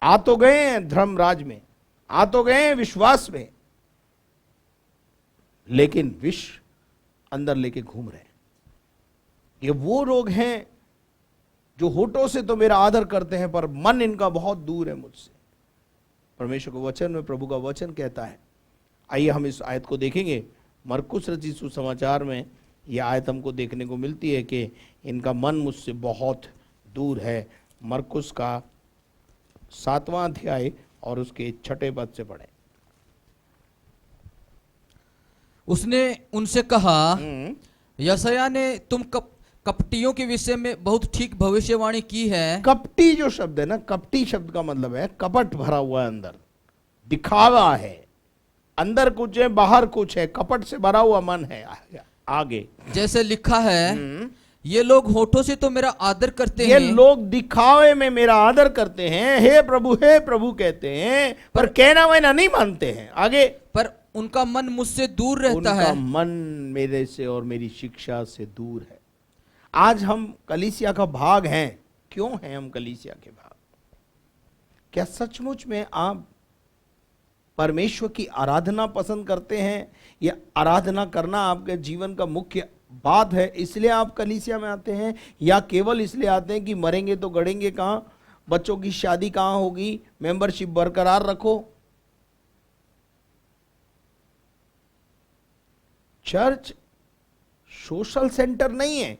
Speaker 2: आ तो गए हैं धर्मराज में, आ तो गए हैं विश्वास में, लेकिन विष अंदर लेके घूम रहे हैं। ये वो लोग हैं जो होठों से तो मेरा आदर करते हैं, पर मन इनका बहुत दूर है मुझसे। परमेश्वर के वचन में प्रभु का वचन कहता है, आइए हम इस आयत को देखेंगे। मरकुस रचित सुसमाचार में यह आयत हमको देखने को मिलती है कि इनका मन मुझसे बहुत दूर है। मरकुस का 7वां अध्याय और उसके 6 पद से पढ़े।
Speaker 3: उसने उनसे कहा, यशायाह ने तुम कपटियों के विषय में बहुत ठीक भविष्यवाणी की है।
Speaker 2: कपटी जो शब्द है ना, कपटी शब्द का मतलब है कपट भरा हुआ है, अंदर दिखावा है, अंदर कुछ है बाहर कुछ है, कपट से भरा हुआ मन है। आगे
Speaker 3: जैसे लिखा है, ये लोग होठों से तो मेरा आदर करते हैं,
Speaker 2: ये लोग दिखावे में मेरा आदर करते हैं, हे प्रभु कहते हैं, पर कहना वहना नहीं मानते हैं। आगे, पर
Speaker 3: उनका मन मुझसे दूर रहता है,
Speaker 2: उनका मन मेरे से और मेरी शिक्षा से दूर है। आज हम कलीसिया का भाग हैं। क्यों हैं हम कलीसिया के भाग? क्या सचमुच में आप परमेश्वर की आराधना पसंद करते हैं, या आराधना करना आपके जीवन का मुख्य बात है, इसलिए आप कलीसिया में आते हैं, या केवल इसलिए आते हैं कि मरेंगे तो गड़ेंगे कहाँ, बच्चों की शादी कहाँ होगी, मेंबरशिप बरकरार रखो? चर्च सोशल सेंटर नहीं है,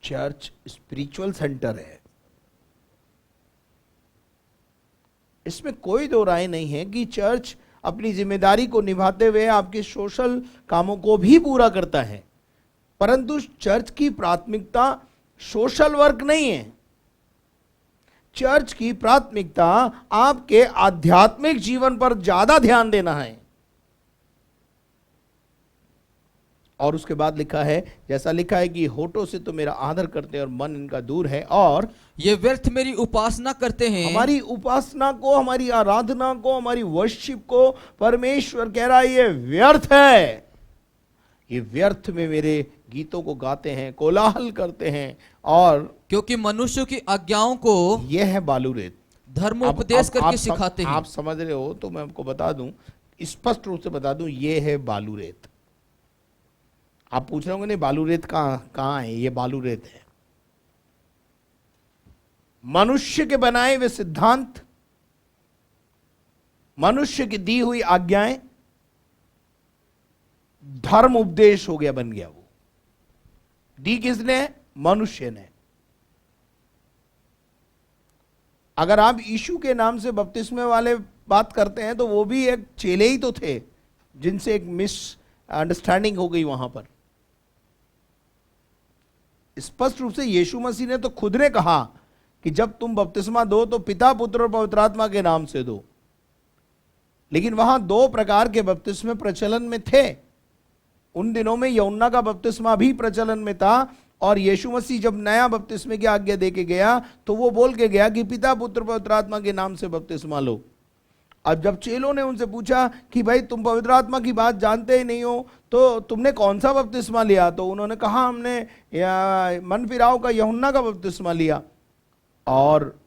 Speaker 2: चर्च स्पिरिचुअल सेंटर है। इसमें कोई दो राय नहीं है कि चर्च अपनी जिम्मेदारी को निभाते हुए आपके सोशल कामों को भी पूरा करता है, परंतु चर्च की प्राथमिकता सोशल वर्क नहीं है। चर्च की प्राथमिकता आपके आध्यात्मिक जीवन पर ज्यादा ध्यान देना है। और उसके बाद लिखा है, जैसा लिखा है कि होठों से तो मेरा आदर करते हैं और मन इनका दूर है, और
Speaker 3: ये व्यर्थ मेरी उपासना करते हैं।
Speaker 2: हमारी उपासना को, हमारी आराधना को, हमारी वर्शिप को परमेश्वर कह रहा है ये व्यर्थ है। ये व्यर्थ में मेरे गीतों को गाते हैं, कोलाहल करते हैं, और
Speaker 3: क्योंकि मनुष्य की आज्ञाओं को
Speaker 2: यह है बालूरेत,
Speaker 3: धर्मोपदेश करके सिखाते हैं।
Speaker 2: आप समझ रहे हो तो मैं आपको बता दूं, स्पष्ट रूप से बता दूं, ये है बालूरेत। आप पूछ रहे होंगे नहीं बालूरेत कहाँ है? ये बालूरेत है। मनुष्य के बनाए हुए सिद्धांत, मनुष्य की दी हुई आज्ञाएं, धर्म उपदेश हो गया, बन गया। वो दी किसने? मनुष्य ने। अगर आप यीशु के नाम से बपतिस्मे वाले बात करते हैं तो वो भी एक चेले ही तो थे, जिनसे एक मिस अंडरस्टैंडिंग हो गई वहां पर। स्पष्ट रूप से यीशु मसीह ने तो खुद ने कहा कि जब तुम बपतिस्मा दो तो पिता, पुत्र और पवित्र आत्मा के नाम से दो। लेकिन वहां दो प्रकार के बपतिस्मे प्रचलन में थे। उन दिनों में यूहन्ना का बपतिस्मा भी प्रचलन में था, और यीशु मसीह जब नया बपतिस्मे की आज्ञा देके गया तो वो बोल के गया कि पिता, पुत्र, पवित्र आत्मा के नाम से बपतिस्मा लो। अब जब चेलों ने उनसे पूछा कि भाई तुम पवित्र आत्मा की बात जानते ही नहीं हो, तो तुमने कौन सा बपतिस्मा लिया? तो उन्होंने कहा हमने मन फिराव का यूहन्ना का बपतिस्मा लिया। और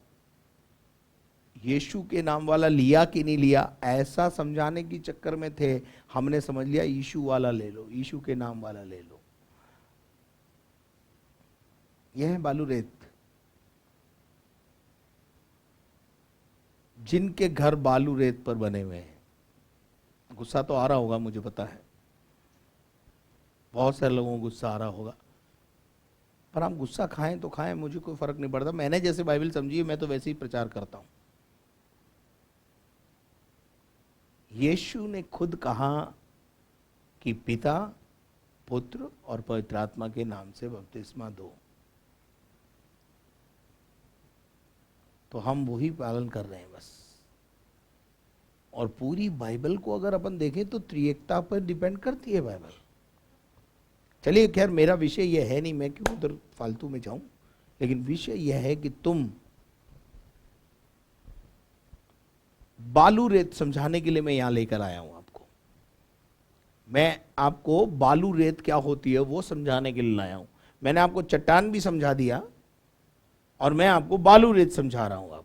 Speaker 2: यीशु के नाम वाला लिया कि नहीं लिया, ऐसा समझाने की चक्कर में थे। हमने समझ लिया यीशु वाला ले लो, यीशु के नाम वाला ले लो। यह है बालू रेत। जिनके घर बालू रेत पर बने हुए हैं, गुस्सा तो आ रहा होगा, मुझे पता है बहुत सारे लोगों को गुस्सा आ रहा होगा, पर हम गुस्सा खाएं तो खाएं, मुझे कोई फर्क नहीं पड़ता। मैंने जैसे बाइबल समझी है मैं तो वैसे ही प्रचार करता हूं। यीशु ने खुद कहा कि पिता, पुत्र और पवित्र आत्मा के नाम से बपतिस्मा दो, तो हम वही पालन कर रहे हैं बस। और पूरी बाइबल को अगर अपन देखें तो त्रिएकता पर डिपेंड करती है बाइबल। चलिए खैर, मेरा विषय यह है नहीं, मैं क्यों उधर फालतू में जाऊं, लेकिन विषय यह है कि तुम बालू रेत समझाने के लिए मैं यहां लेकर आया हूं आपको। मैं आपको बालू रेत क्या होती है वो समझाने के लिए लाया हूं। मैंने आपको चट्टान भी समझा दिया और मैं आपको बालू रेत समझा रहा हूं। अब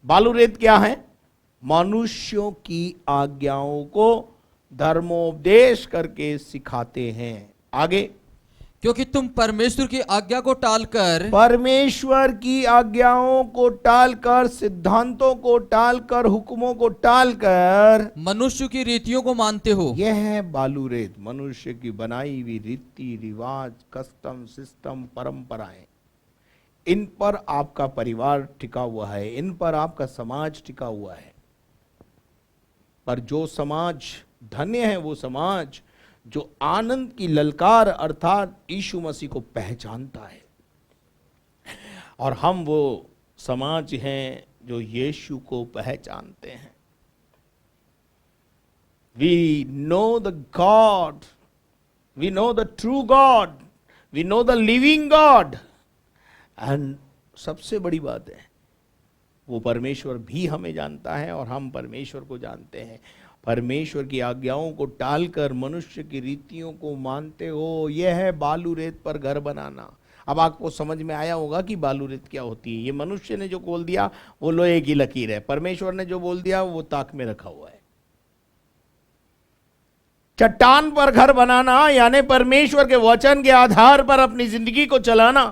Speaker 2: बालू रेत क्या है? मनुष्यों की आज्ञाओं को धर्मोपदेश करके सिखाते हैं। आगे,
Speaker 3: क्योंकि तुम परमेश्वर की आज्ञा को टालकर,
Speaker 2: परमेश्वर की आज्ञाओं को टालकर, सिद्धांतों को टालकर, हुक्मों को टालकर
Speaker 3: मनुष्य की रीतियों को मानते हो।
Speaker 2: यह है बालू रेत, मनुष्य की बनाई हुई रीति रिवाज, कस्टम, सिस्टम, परंपराएं। इन पर आपका परिवार टिका हुआ है, इन पर आपका समाज टिका हुआ है। पर जो समाज धन्य है वो समाज जो आनंद की ललकार अर्थात यीशु मसीह को पहचानता है। और हम वो समाज हैं जो यीशु को पहचानते हैं। We know the God, we know the true God, we know the living God, and सबसे बड़ी बात है वो परमेश्वर भी हमें जानता है और हम परमेश्वर को जानते हैं। परमेश्वर की आज्ञाओं को टालकर मनुष्य की रीतियों को मानते हो, यह है बालू रेत पर घर बनाना। अब आपको समझ में आया होगा कि बालू रेत क्या होती है। ये मनुष्य ने जो बोल दिया वो लोहे की लकीर है, परमेश्वर ने जो बोल दिया वो ताक में रखा हुआ है। चट्टान पर घर बनाना यानी परमेश्वर के वचन के आधार पर अपनी जिंदगी को चलाना।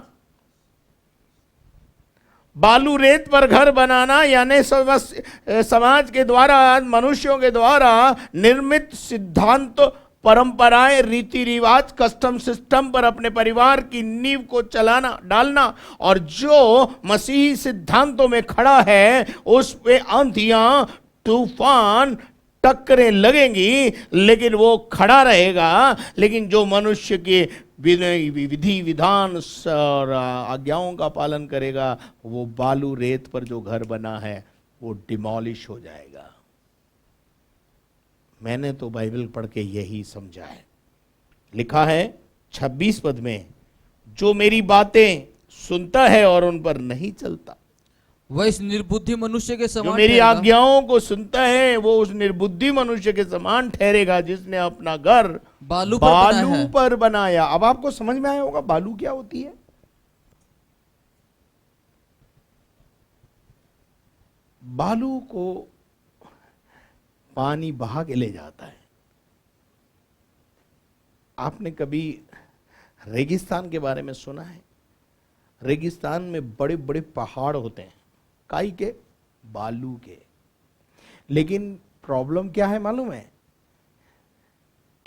Speaker 2: बालू रेत पर घर बनाना यानी समाज के द्वारा, मनुष्यों के द्वारा निर्मित सिद्धांत, परंपराएं, रीति रिवाज, कस्टम सिस्टम पर अपने परिवार की नींव को चलाना, डालना। और जो मसीही सिद्धांतों में खड़ा है उस पे आंधियां, तूफान, टक्करें लगेंगी, लेकिन वो खड़ा रहेगा। लेकिन जो मनुष्य के विधि विधान और आज्ञाओं का पालन करेगा वो बालू रेत पर जो घर बना है वो डिमोलिश हो जाएगा। मैंने तो बाइबल पढ़ के यही समझा है। लिखा है 26 पद में, जो मेरी बातें सुनता है और उन पर नहीं चलता,
Speaker 3: वह इस निर्बुद्धि मनुष्य के समान
Speaker 2: जो मेरी
Speaker 3: ठहरेगा।
Speaker 2: आज्ञाओं को सुनता है वो उस निर्बुद्धि मनुष्य के समान ठहरेगा जिसने अपना घर
Speaker 3: बालू पर बनाया है।
Speaker 2: पर बनाया। अब आपको समझ में आया होगा बालू क्या होती है। बालू को पानी बहा के ले जाता है। आपने कभी रेगिस्तान के बारे में सुना है? रेगिस्तान में बड़े बड़े पहाड़ होते हैं, काई के, बालू के। लेकिन प्रॉब्लम क्या है मालूम है?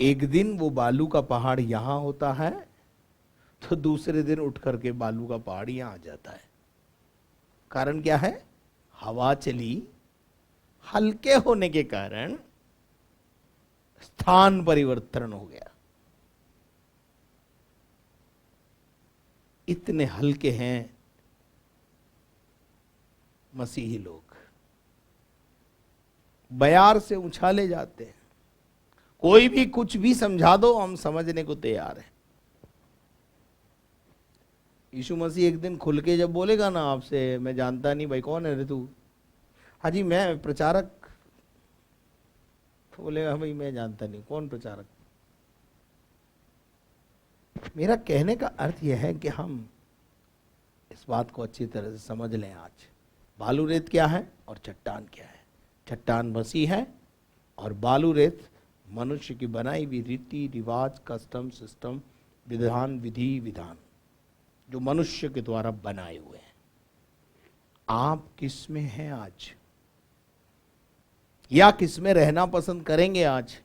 Speaker 2: एक दिन वो बालू का पहाड़ यहां होता है तो दूसरे दिन उठ करके बालू का पहाड़ यहां आ जाता है। कारण क्या है? हवा चली, हल्के होने के कारण स्थान परिवर्तन हो गया। इतने हल्के हैं मसीही लोग, बयार से उछाले जाते हैं। कोई भी कुछ भी समझा दो, हम समझने को तैयार हैं। यीशु मसीह एक दिन खुल के जब बोलेगा ना आपसे, मैं जानता नहीं भाई कौन है रे तू, हाँ जी मैं प्रचारक, तो बोलेगा भाई मैं जानता नहीं कौन प्रचारक। मेरा कहने का अर्थ यह है कि हम इस बात को अच्छी तरह से समझ लें। आज बालू रेत क्या है और चट्टान क्या है? चट्टान मसीह है और बालू रेत मनुष्य की बनाई हुई रीति रिवाज, कस्टम, सिस्टम, विधान, विधि विधान जो मनुष्य के द्वारा बनाए हुए हैं। आप किस में हैं आज, या किस में रहना पसंद करेंगे आज?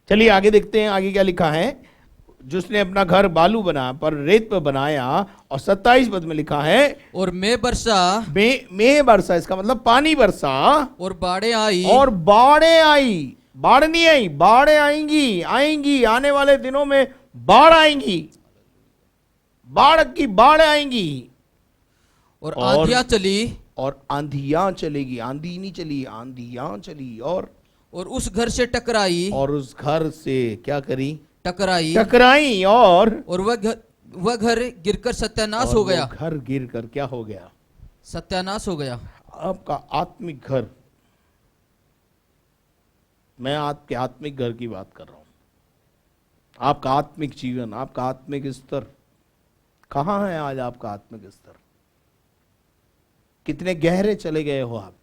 Speaker 2: चलिए आगे देखते हैं, आगे क्या लिखा है। जिसने अपना घर बालू बना पर रेत पर बनाया, और 27 पद में लिखा है
Speaker 3: और मैं बरसा,
Speaker 2: मैं बरसा, इसका मतलब पानी बरसा
Speaker 3: और बाढ़ें आई,
Speaker 2: और बाढ़ें आई। बाढ़ नहीं आई, बाढ़ें आएंगी, आएंगी, आने वाले दिनों में बाढ़ आएंगी, बाढ़ की बाढ़ आएंगी।
Speaker 3: और आंधियां चली,
Speaker 2: और आंधियां चलेगी, आंधी नहीं चली, आंधियां चली। और
Speaker 3: उस घर से टकराई,
Speaker 2: और उस घर से क्या करी?
Speaker 3: टकराई,
Speaker 2: टकराई। और
Speaker 3: वह घर गिरकर सत्यानाश हो गया।
Speaker 2: घर गिर कर क्या हो गया?
Speaker 3: सत्यानाश हो गया।
Speaker 2: आपका आत्मिक घर, मैं आपके आत्मिक घर की बात कर रहा हूं। आपका आत्मिक जीवन, आपका आत्मिक स्तर कहां है आज? आपका आत्मिक स्तर कितने गहरे चले गए हो आप?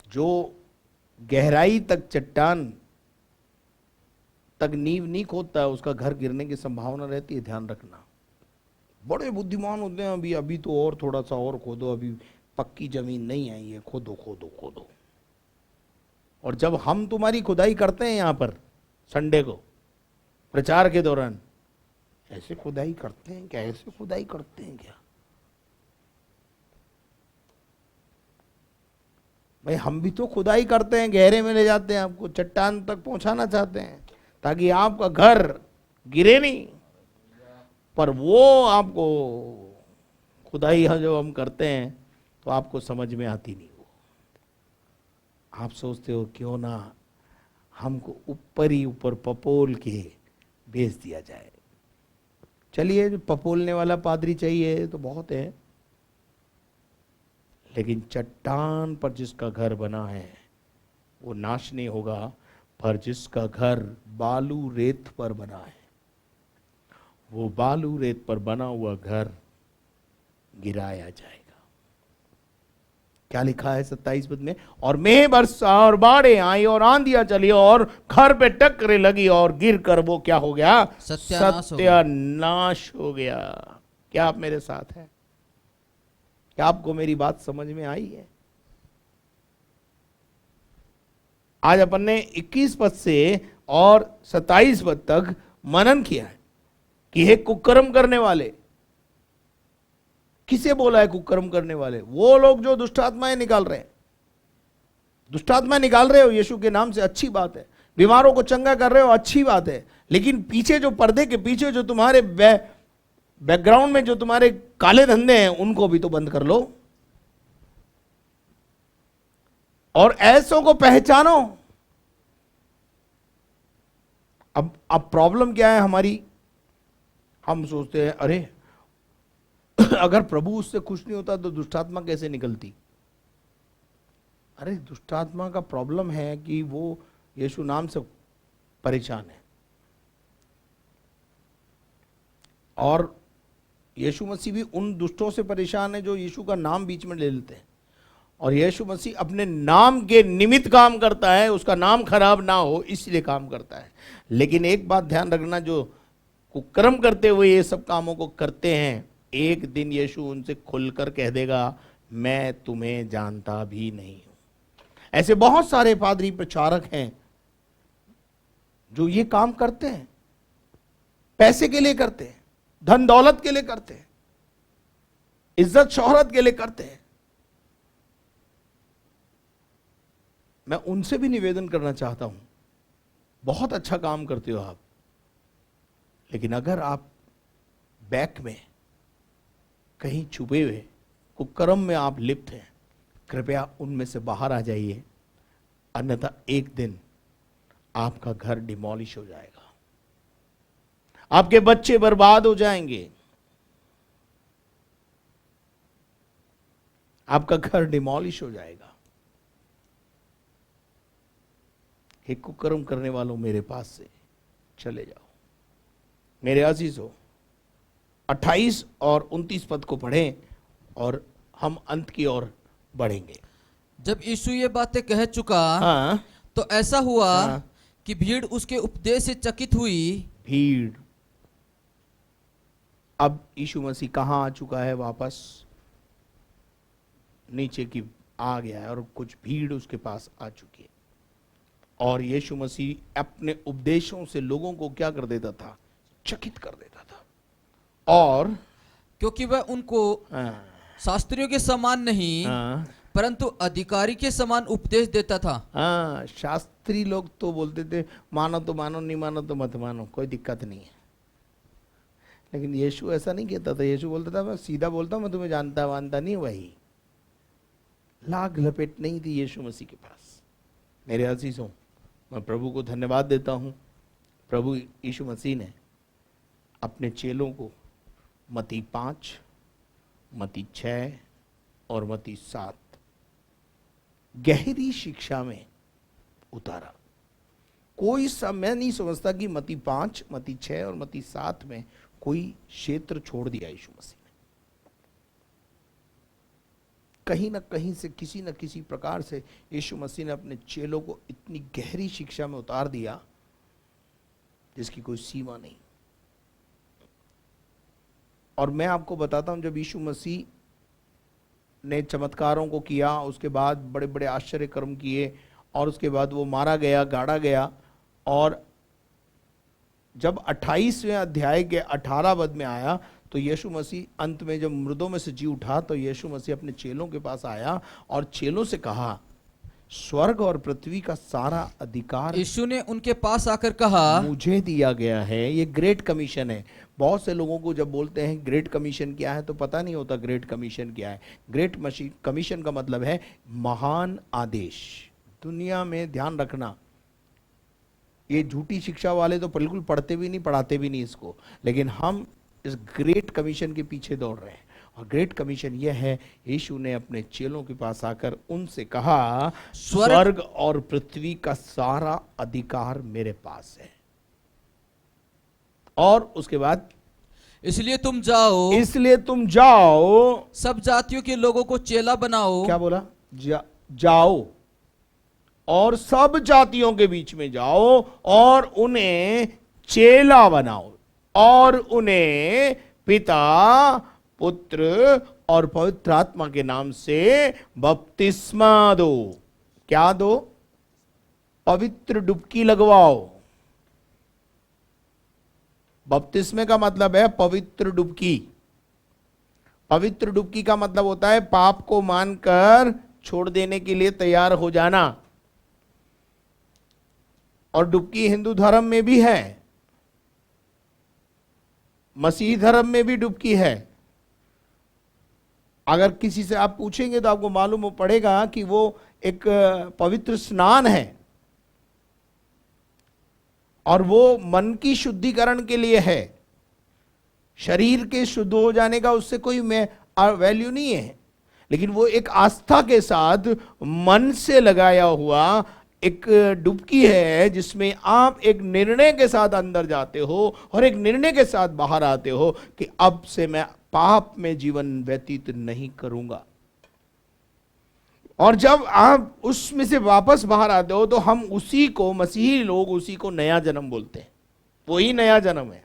Speaker 2: जो गहराई तक चट्टान तक नींव नहीं खोदता है, उसका घर गिरने की संभावना रहती है। ध्यान रखना। बड़े बुद्धिमान होते हैं, अभी अभी तो और थोड़ा सा और खोदो, अभी पक्की जमीन नहीं आई है, खोदो खोदो खोदो। और जब हम तुम्हारी खुदाई करते हैं यहां पर संडे को प्रचार के दौरान, ऐसे खुदाई करते हैं क्या? ऐसे खुदाई करते हैं क्या? भाई हम भी तो खुदाई करते हैं, गहरे में ले जाते हैं, आपको चट्टान तक पहुंचाना चाहते हैं ताकि आपका घर गिरे नहीं। पर वो आपको खुदाई जो हम करते हैं तो आपको समझ में आती नहीं। वो आप सोचते हो क्यों ना हमको ऊपर ही ऊपर पपोल के भेज दिया जाए। चलिए, पपोलने वाला पादरी चाहिए तो बहुत है, लेकिन चट्टान पर जिसका घर बना है वो नाश नहीं होगा, पर जिसका घर बालू रेत पर बना है, वो बालू रेत पर बना हुआ घर गिराया जाएगा। क्या लिखा है 27 पद में? और मेघ बरसा और बाढ़ें आई और आंधियां चली और घर पे टक्करें लगी और गिर कर वो क्या हो गया? सत्यानाश हो गया। क्या आप मेरे साथ हैं? क्या आपको मेरी बात समझ में आई है? आज अपन ने 21 पद से और 27 पद तक मनन किया है कि हे कुकर्म करने वाले। किसे बोला है कुकर्म करने वाले? वो लोग जो दुष्टात्माएं निकाल रहे हैं। दुष्टात्मा निकाल रहे हो यीशु के नाम से, अच्छी बात है। बीमारों को चंगा कर रहे हो, अच्छी बात है। लेकिन पीछे जो पर्दे के पीछे जो तुम्हारे बैकग्राउंड में जो तुम्हारे काले धंधे हैं, उनको भी तो बंद कर लो और ऐसों को पहचानो। अब प्रॉब्लम क्या है हमारी? हम सोचते हैं अरे अगर प्रभु उससे खुश नहीं होता तो दुष्टात्मा कैसे निकलती? अरे दुष्टात्मा का प्रॉब्लम है कि वो यीशु नाम से परेशान है, और यीशु मसीह भी उन दुष्टों से परेशान है जो यीशु का नाम बीच में ले लेते हैं। और यीशु मसीह अपने नाम के निमित्त काम करता है, उसका नाम खराब ना हो इसलिए काम करता है। लेकिन एक बात ध्यान रखना, जो कुकर्म करते हुए ये सब कामों को करते हैं, एक दिन यीशु उनसे खुलकर कह देगा मैं तुम्हें जानता भी नहीं हूं। ऐसे बहुत सारे पादरी प्रचारक हैं जो ये काम करते हैं, पैसे के लिए करते हैं, धन दौलत के लिए करते हैं, इज्जत शोहरत के लिए करते हैं। मैं उनसे भी निवेदन करना चाहता हूं, बहुत अच्छा काम करते हो आप, लेकिन अगर आप बैक में कहीं छुपे हुए कुकर्म में आप लिप्त हैं, कृपया उनमें से बाहर आ जाइए, अन्यथा एक दिन आपका घर डिमोलिश हो जाएगा, आपके बच्चे बर्बाद हो जाएंगे, आपका घर डिमोलिश हो जाएगा। हे कुकर्म करने वालों, मेरे पास से चले जाओ। मेरे अजीजों, 28 और 29 पद को पढ़ें और हम अंत की ओर बढ़ेंगे।
Speaker 3: जब यीशु ये बातें कह चुका,
Speaker 2: हाँ,
Speaker 3: तो ऐसा हुआ
Speaker 2: हाँ।
Speaker 3: कि भीड़ उसके उपदेश से चकित हुई।
Speaker 2: भीड़, अब यीशु मसीह कहां आ चुका है? वापस नीचे की आ गया है और कुछ भीड़ उसके पास आ चुकी है। और यीशु मसीह अपने उपदेशों से लोगों को क्या कर देता था? चकित कर देता था। और
Speaker 3: क्योंकि वह उनको
Speaker 2: हाँ,
Speaker 3: शास्त्रियों के समान नहीं,
Speaker 2: हाँ,
Speaker 3: परंतु अधिकारी के समान उपदेश देता था।
Speaker 2: हाँ, शास्त्री लोग तो बोलते थे मानो तो मानो, नहीं मानो तो मत मानो, कोई दिक्कत नहीं है। लेकिन यीशु ऐसा नहीं कहता था। यीशु बोलता था मैं सीधा बोलता हूं, मैं तुम्हें जानता वानता नहीं। वही लाग लपेट नहीं थी यीशु मसीह के पास। मेरे अजीजों, मैं प्रभु को धन्यवाद देता हूं। प्रभु यीशु मसीह ने अपने चेलों को मत्ती 5, मत्ती 6 और मत्ती 7 गहरी शिक्षा में उतारा। कोई मैं नहीं समझता कि मत्ती 5, मत्ती 6 और मत्ती 7 में कोई क्षेत्र छोड़ दिया यीशु मसीह ने। कहीं ना कहीं से, किसी न किसी प्रकार से यीशु मसीह ने अपने चेलों को इतनी गहरी शिक्षा में उतार दिया जिसकी कोई सीमा नहीं। और मैं आपको बताता हूं, जब यीशु मसीह ने चमत्कारों को किया, उसके बाद बड़े बड़े आश्चर्य कर्म किए, और उसके बाद वो मारा गया, गाड़ा गया, और जब 28वें अध्याय के 18 पद में आया तो यीशु मसीह अंत में जब मृदों में से जी उठा, तो यीशु मसीह अपने चेलों के पास आया और चेलों से कहा, स्वर्ग और पृथ्वी का सारा अधिकार
Speaker 3: यीशु ने उनके पास आकर कहा,
Speaker 2: मुझे दिया गया है। ये ग्रेट कमीशन है। बहुत से लोगों को जब बोलते हैं ग्रेट कमीशन क्या है तो पता नहीं होता ग्रेट कमीशन क्या है। ग्रेट कमीशन का मतलब है महान आदेश। दुनिया में ध्यान रखना, ये झूठी शिक्षा वाले तो बिल्कुल पढ़ते भी नहीं, पढ़ाते भी नहीं इसको, लेकिन हम इस ग्रेट कमीशन के पीछे दौड़ रहे हैं। और ग्रेट कमीशन यह है, यीशु ने अपने चेलों के पास आकर उनसे कहा, स्वर्ग और पृथ्वी का सारा अधिकार मेरे पास है। और उसके बाद,
Speaker 3: इसलिए तुम जाओ,
Speaker 2: इसलिए तुम जाओ,
Speaker 3: सब जातियों के लोगों को चेला बनाओ।
Speaker 2: क्या बोला? जाओ और सब जातियों के बीच में जाओ और उन्हें चेला बनाओ और उन्हें पिता, पुत्र और पवित्र आत्मा के नाम से बपतिस्मा दो। क्या दो? पवित्र डुबकी लगवाओ। बपतिस्मे का मतलब है पवित्र डुबकी। पवित्र डुबकी का मतलब होता है पाप को मानकर छोड़ देने के लिए तैयार हो जाना। और डुबकी हिंदू धर्म में भी है, मसीही धर्म में भी डुबकी है। अगर किसी से आप पूछेंगे तो आपको मालूम पड़ेगा कि वो एक पवित्र स्नान है और वो मन की शुद्धिकरण के लिए है। शरीर के शुद्ध हो जाने का उससे कोई वैल्यू नहीं है, लेकिन वो एक आस्था के साथ मन से लगाया हुआ एक डुबकी है जिसमें आप एक निर्णय के साथ अंदर जाते हो और एक निर्णय के साथ बाहर आते हो कि अब से मैं पाप में जीवन व्यतीत नहीं करूंगा। और जब आप उसमें से वापस बाहर आते हो तो हम उसी को, मसीही लोग उसी को नया जन्म बोलते हैं। वही नया जन्म है।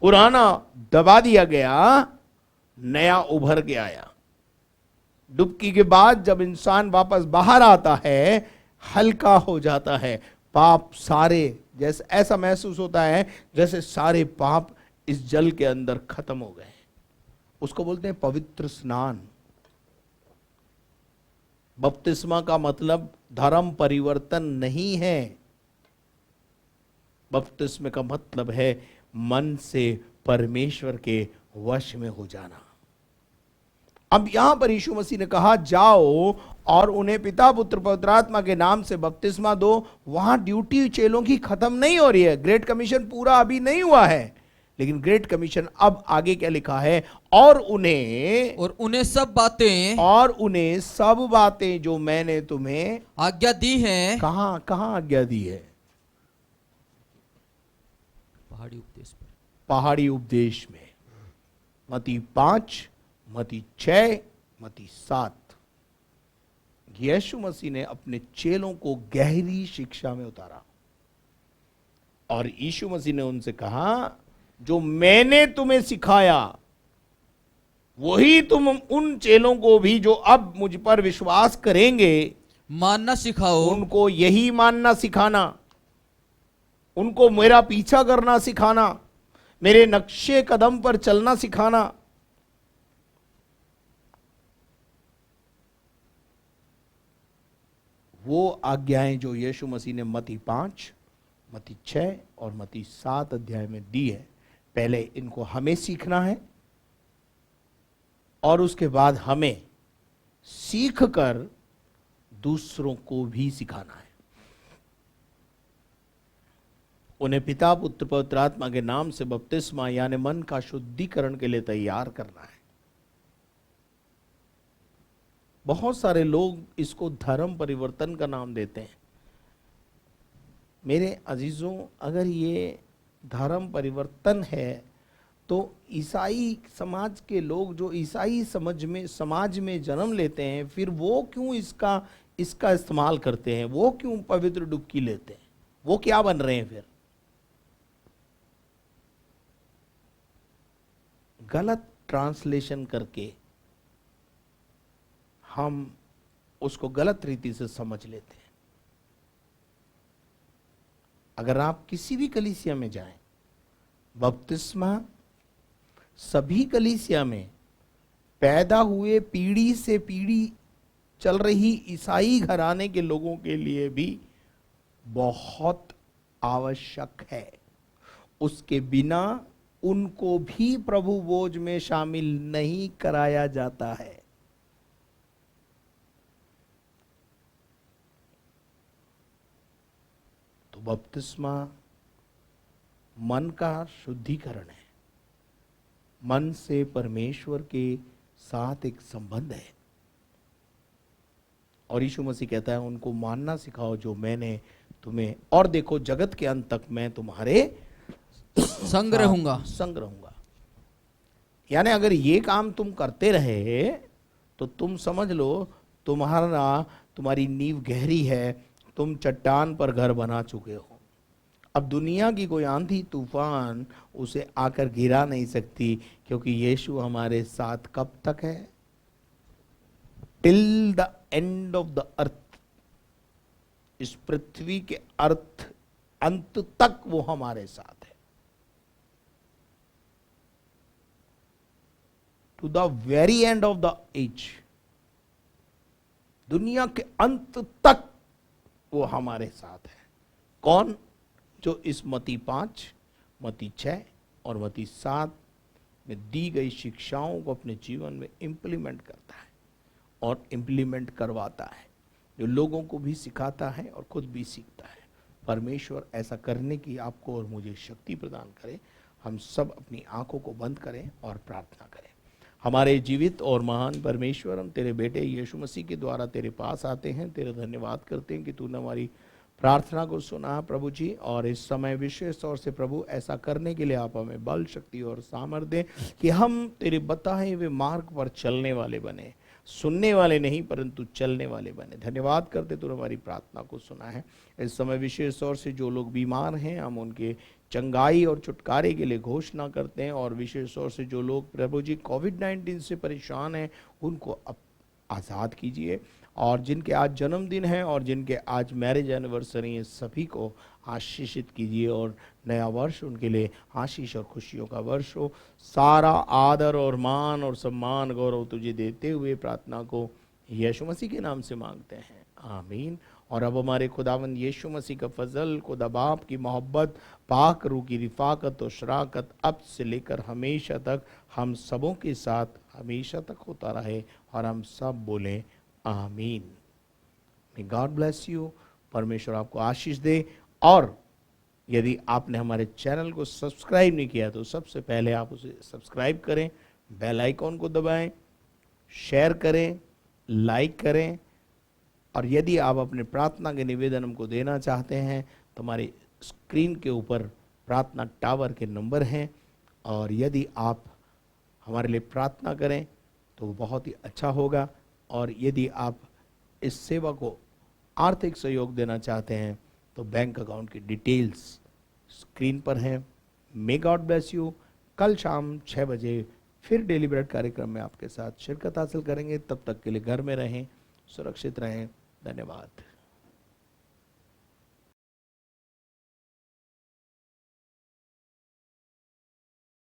Speaker 2: पुराना दबा दिया गया, नया उभर के आया। डुबकी के बाद जब इंसान वापस बाहर आता है, हल्का हो जाता है। पाप सारे, जैसे ऐसा महसूस होता है जैसे सारे पाप इस जल के अंदर खत्म हो गए। उसको बोलते हैं पवित्र स्नान। बपतिस्मा का मतलब धर्म परिवर्तन नहीं है। बपतिस्मे का मतलब है मन से परमेश्वर के वश में हो जाना। अब यहां पर यीशु मसीह ने कहा जाओ और उन्हें पिता पुत्र पवित्र आत्मा के नाम से बपतिस्मा दो। वहां ड्यूटी चेलों की खत्म नहीं हो रही है। ग्रेट कमीशन पूरा अभी नहीं हुआ है, लेकिन ग्रेट कमीशन अब आगे क्या लिखा है, और उन्हें सब बातें जो मैंने तुम्हें
Speaker 3: आज्ञा दी है।
Speaker 2: कहां आज्ञा दी है?
Speaker 3: पहाड़ी उपदेश पर,
Speaker 2: पहाड़ी उपदेश में। मत्ती 5, मत्ती 6, मत्ती 7। यीशु मसीह ने अपने चेलों को गहरी शिक्षा में उतारा और यीशु मसीह ने उनसे कहा जो मैंने तुम्हें सिखाया वही तुम उन चेलों को भी जो अब मुझ पर विश्वास करेंगे
Speaker 3: मानना सिखाओ।
Speaker 2: उनको यही मानना सिखाना, उनको मेरा पीछा करना सिखाना, मेरे नक्शे कदम पर चलना सिखाना। वो आज्ञाएं जो यीशु मसीह ने मत्ती 5, मत्ती 6 और मत्ती 7 अध्याय में दी है, पहले इनको हमें सीखना है और उसके बाद हमें सीखकर दूसरों को भी सिखाना है। उन्हें पिता पुत्र पवित्र आत्मा के नाम से बपतिस्मा यानी मन का शुद्धिकरण के लिए तैयार करना है। बहुत सारे लोग इसको धर्म परिवर्तन का नाम देते हैं। मेरे अजीजों, अगर ये धर्म परिवर्तन है तो ईसाई समाज के लोग जो ईसाई समाज में जन्म लेते हैं, फिर वो क्यों इसका इस्तेमाल करते हैं? वो क्यों पवित्र डुबकी लेते हैं? वो क्या बन रहे हैं? फिर गलत ट्रांसलेशन करके हम उसको गलत रीति से समझ लेते हैं। अगर आप किसी भी कलीसिया में जाएं, बपतिस्मा सभी कलीसिया में पैदा हुए पीढ़ी से पीढ़ी चल रही ईसाई घराने के लोगों के लिए भी बहुत आवश्यक है। उसके बिना उनको भी प्रभु भोज में शामिल नहीं कराया जाता है। तो बपतिस्मा मन का शुद्धिकरण है, मन से परमेश्वर के साथ एक संबंध है। और यीशु मसीह कहता है उनको मानना सिखाओ जो मैंने तुम्हें, और देखो जगत के अंत तक मैं तुम्हारे
Speaker 3: संग रहूंगा।
Speaker 2: यानी अगर ये काम तुम करते रहे तो तुम समझ लो तुम्हारी नींव गहरी है, तुम चट्टान पर घर बना चुके हो। अब दुनिया की कोई आंधी तूफान उसे आकर गिरा नहीं सकती, क्योंकि यीशु हमारे साथ कब तक है? Till the end of the earth. इस पृथ्वी के अंत तक वो हमारे साथ है। To the very end of the age, दुनिया के अंत तक वो हमारे साथ है। कौन? जो इस मत्ती 5, मत्ती 6 और मत्ती 7 में दी गई शिक्षाओं को अपने जीवन में इंप्लीमेंट करता है और इंप्लीमेंट करवाता है, जो लोगों को भी सिखाता है और खुद भी सीखता है। परमेश्वर ऐसा करने की आपको और मुझे शक्ति प्रदान करे। हम सब अपनी आंखों को बंद करें और प्रार्थना करें। हमारे जीवित और महान परमेश्वर, हम तेरे बेटे यीशु मसीह के द्वारा तेरे पास आते हैं, तेरा धन्यवाद करते हैं कि तूने हमारी प्रार्थना को सुना प्रभु जी। और इस समय विशेष तौर से प्रभु ऐसा करने के लिए आप हमें बल, शक्ति और सामर्थ्य दें कि हम तेरे बताए हुए मार्ग पर चलने वाले बने, सुनने वाले नहीं परंतु चलने वाले बने। धन्यवाद करते तूने हमारी प्रार्थना को सुना है। इस समय विशेष तौर से जो लोग बीमार हैं, हम उनके चंगाई और छुटकारे के लिए घोषणा करते हैं। और विशेष तौर से जो लोग प्रभु जी कोविड-19 से परेशान हैं, उनको आज़ाद कीजिए। और जिनके आज जन्मदिन है और जिनके आज मैरिज एनिवर्सरी है, सभी को आशीषित कीजिए और नया वर्ष उनके लिए आशीष और खुशियों का वर्ष हो। सारा आदर और मान और सम्मान गौरव तुझे देते हुए प्रार्थना को यीशु मसीह के नाम से मांगते हैं, आमीन। और अब हमारे खुदावंद यीशु मसीह का फजल, खुदा बाप की मोहब्बत, पाक रूह की रिफाकत और शराकत अब से लेकर हमेशा तक हम सबों के साथ हमेशा तक होता रहे। और हम सब बोलें आमीन। May God bless you. परमेश्वर आपको आशीष दे। और यदि आपने हमारे चैनल को सब्सक्राइब नहीं किया तो सबसे पहले आप उसे सब्सक्राइब करें, बेल आइकॉन को दबाएं, शेयर करें, लाइक करें। और यदि आप अपने प्रार्थना के निवेदन हमको देना चाहते हैं तो हमारी स्क्रीन के ऊपर प्रार्थना टावर के नंबर हैं। और यदि आप हमारे लिए प्रार्थना करें तो बहुत ही अच्छा होगा। और यदि आप इस सेवा को आर्थिक सहयोग देना चाहते हैं तो बैंक अकाउंट की डिटेल्स स्क्रीन पर हैं। May God bless you. कल शाम 6 बजे फिर डेली ब्रेड कार्यक्रम में आपके साथ शिरकत हासिल करेंगे। तब तक के लिए घर में रहें, सुरक्षित रहें। धन्यवाद।